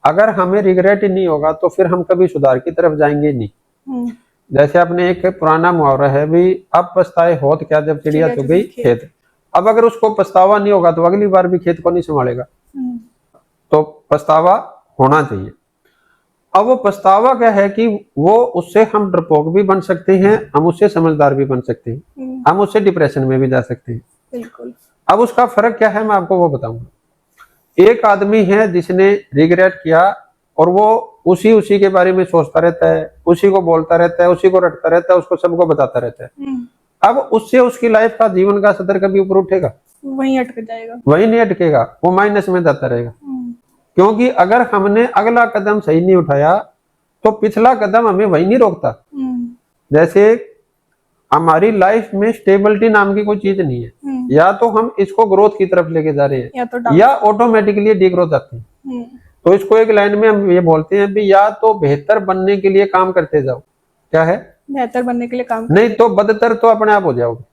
अगर हमें रिग्रेट ही नहीं होगा तो फिर हम कभी सुधार की तरफ जाएंगे नहीं। जैसे आपने एक पुराना मुहावरा है भी, अब पछताए होत क्या जब चिड़िया चुग गई खेत। अब अगर उसको पछतावा नहीं होगा तो अगली बार भी खेत को नहीं संभालेगा, तो पछतावा होना चाहिए। अब वो पछतावा क्या है कि वो उससे हम डरपोक भी बन सकते हैं, हम उससे समझदार भी बन सकते हैं, हम उससे डिप्रेशन में भी जा सकते हैं। बिल्कुल। अब उसका फर्क क्या है मैं आपको वो बताऊंगा। एक आदमी है जिसने रिग्रेट किया और वो उसी के बारे में सोचता रहता है, उसी को बोलता रहता है, उसी को रटता रहता है, उसको सबको बताता रहता है। अब उससे उसकी लाइफ का जीवन का सदर कभी ऊपर उठेगा? वहीं अटक जाएगा, वहीं नहीं अटकेगा, वो माइनस में जाता रहेगा। क्योंकि अगर हमने अगला कदम सही नहीं उठाया तो पिछला कदम हमें वही नहीं रोकता। जैसे हमारी लाइफ में स्टेबिलिटी नाम की कोई चीज नहीं है, या तो हम इसको ग्रोथ की तरफ लेके जा रहे हैं या ऑटोमेटिकली डिग्रोथ आती है। तो इसको एक लाइन में हम ये बोलते हैं भी, या तो बेहतर बनने के लिए काम करते जाओ, क्या है बेहतर बनने के लिए काम, नहीं तो बदतर तो अपने आप हो जाओगे।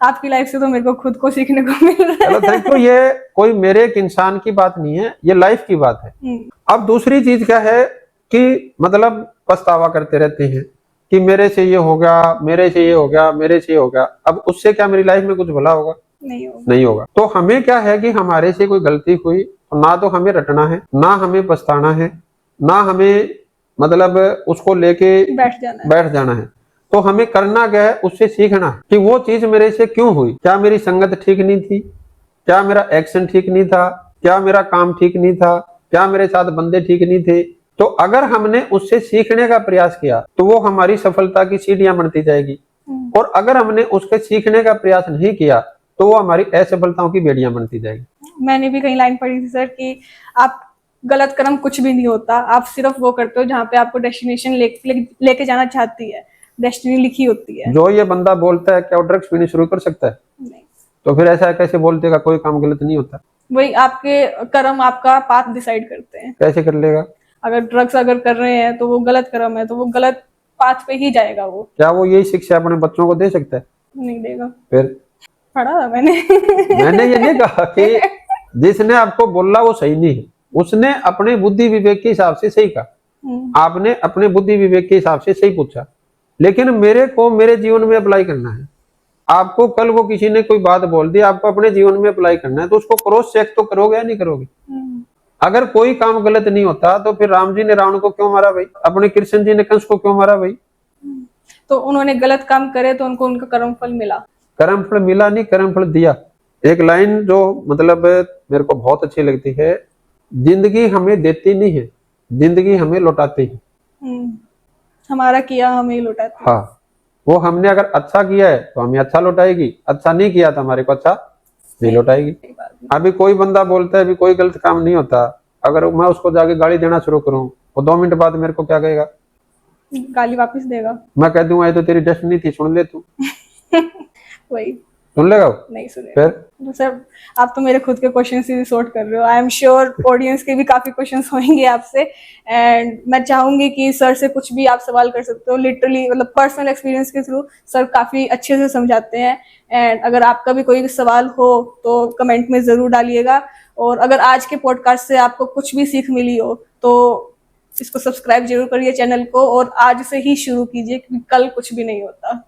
आपकी लाइफ से तो मेरे को खुद को सीखने को मिल रहा है। चलो थैंक यू। ये कोई मेरे एक इंसान की बात नहीं है, ये लाइफ की बात है। अब दूसरी चीज क्या है कि मतलब पछतावा करते रहते हैं कि मेरे से ये हो गया, मेरे से ये हो गया, मेरे से ये हो गया। अब उससे क्या मेरी लाइफ में कुछ भला होगा? नहीं होगा। तो हमें क्या है कि हमारे से कोई गलती हुई तो ना तो हमें रटना है, ना हमें पछताना है, ना हमें मतलब उसको लेके बैठ जाना है। तो हमें करना क्या है, उससे सीखना कि वो चीज मेरे से क्यों हुई। क्या मेरी संगत ठीक नहीं थी, क्या मेरा एक्शन ठीक नहीं था, क्या मेरा काम ठीक नहीं था, क्या मेरे साथ बंदे ठीक नहीं थे। तो अगर हमने उससे सीखने का प्रयास किया तो वो हमारी सफलता की सीढ़ियां बनती जाएगी। और अगर हमने उसके सीखने का प्रयास नहीं किया तो वो हमारी असफलताओं की बेड़ियां बनती जाएगी। मैंने भी कहीं लाइन पढ़ी थी सर कि आप गलत कर्म कुछ भी नहीं होता, आप सिर्फ वो करते हो जहाँ पे आपको डेस्टिनेशन लेके जाना चाहती है, डेस्टिनी लिखी होती है। जो ये बंदा बोलता है क्या वो ड्रग्स पीनी शुरू कर सकता है? नहीं। तो फिर ऐसा कैसे बोल देगा कोई काम गलत नहीं होता? वही आपके कर्म आपका पाथ डिसाइड करते हैं। कैसे कर लेगा? अगर ड्रग्स अगर कर रहे हैं तो वो गलत कर्म है, तो वो गलत पाथ पे ही जाएगा वो। क्या वो यही शिक्षा अपने बच्चों को दे सकता है? नहीं देगा। फिर पढ़ा था मैंने। मैंने ये नहीं कहा कि जिसने आपको बोला वो सही नहीं है, उसने अपने बुद्धि विवेक के हिसाब से सही कहा, आपने अपने बुद्धि विवेक के हिसाब से सही पूछा, लेकिन मेरे को मेरे जीवन में अप्लाई करना है। आपको कल वो किसी ने कोई बात बोल दी, आपको अपने जीवन में अप्लाई करना है, तो उसको क्रॉस चेक तो करोगे या नहीं करोगे? अगर कोई काम गलत नहीं होता तो फिर राम जी ने रावण को क्यों मारा भाई? अपने कृष्ण जी ने कंस को क्यों मारा भाई? तो उन्होंने गलत काम करे तो उनको उनका कर्म फल मिला। कर्म फल मिला नहीं, कर्म फल दिया। एक लाइन जो मतलब मेरे को बहुत अच्छी लगती है, जिंदगी हमें देती नहीं है, जिंदगी हमें लौटाती है। हमारा किया हमें लौटाती। हाँ, वो हमने अगर अच्छा किया है तो हमें अच्छा लौटाएगी, अच्छा नहीं किया तो हमारे को अच्छा नहीं लौटाएगी। अभी कोई बंदा बोलता है अभी कोई गलत काम नहीं होता, अगर मैं उसको जाके गाली देना शुरू करूं वो 2 मिनट बाद मेरे को क्या कहेगा? गाली वापस देगा। मैं कह दूंगा ये तो तेरी डेस्टिनी थी, सुन ले तू। वही सुन लेगा वो? नहीं सुने। फिर तो सर आप तो मेरे खुद के क्वेश्चन ही सॉर्ट कर रहे हो। आई एम श्योर ऑडियंस के भी काफी क्वेश्चंस होंगे आपसे, एंड मैं चाहूंगी कि सर से कुछ भी आप सवाल कर सकते हो। लिटरली मतलब पर्सनल एक्सपीरियंस के थ्रू सर काफी अच्छे से समझाते हैं। एंड अगर आपका भी कोई सवाल हो तो कमेंट में जरूर डालिएगा। और अगर आज के पॉडकास्ट से आपको कुछ भी सीख मिली हो तो इसको सब्सक्राइब जरूर करिए चैनल को, और आज से ही शुरू कीजिए क्योंकि कल कुछ भी नहीं होता।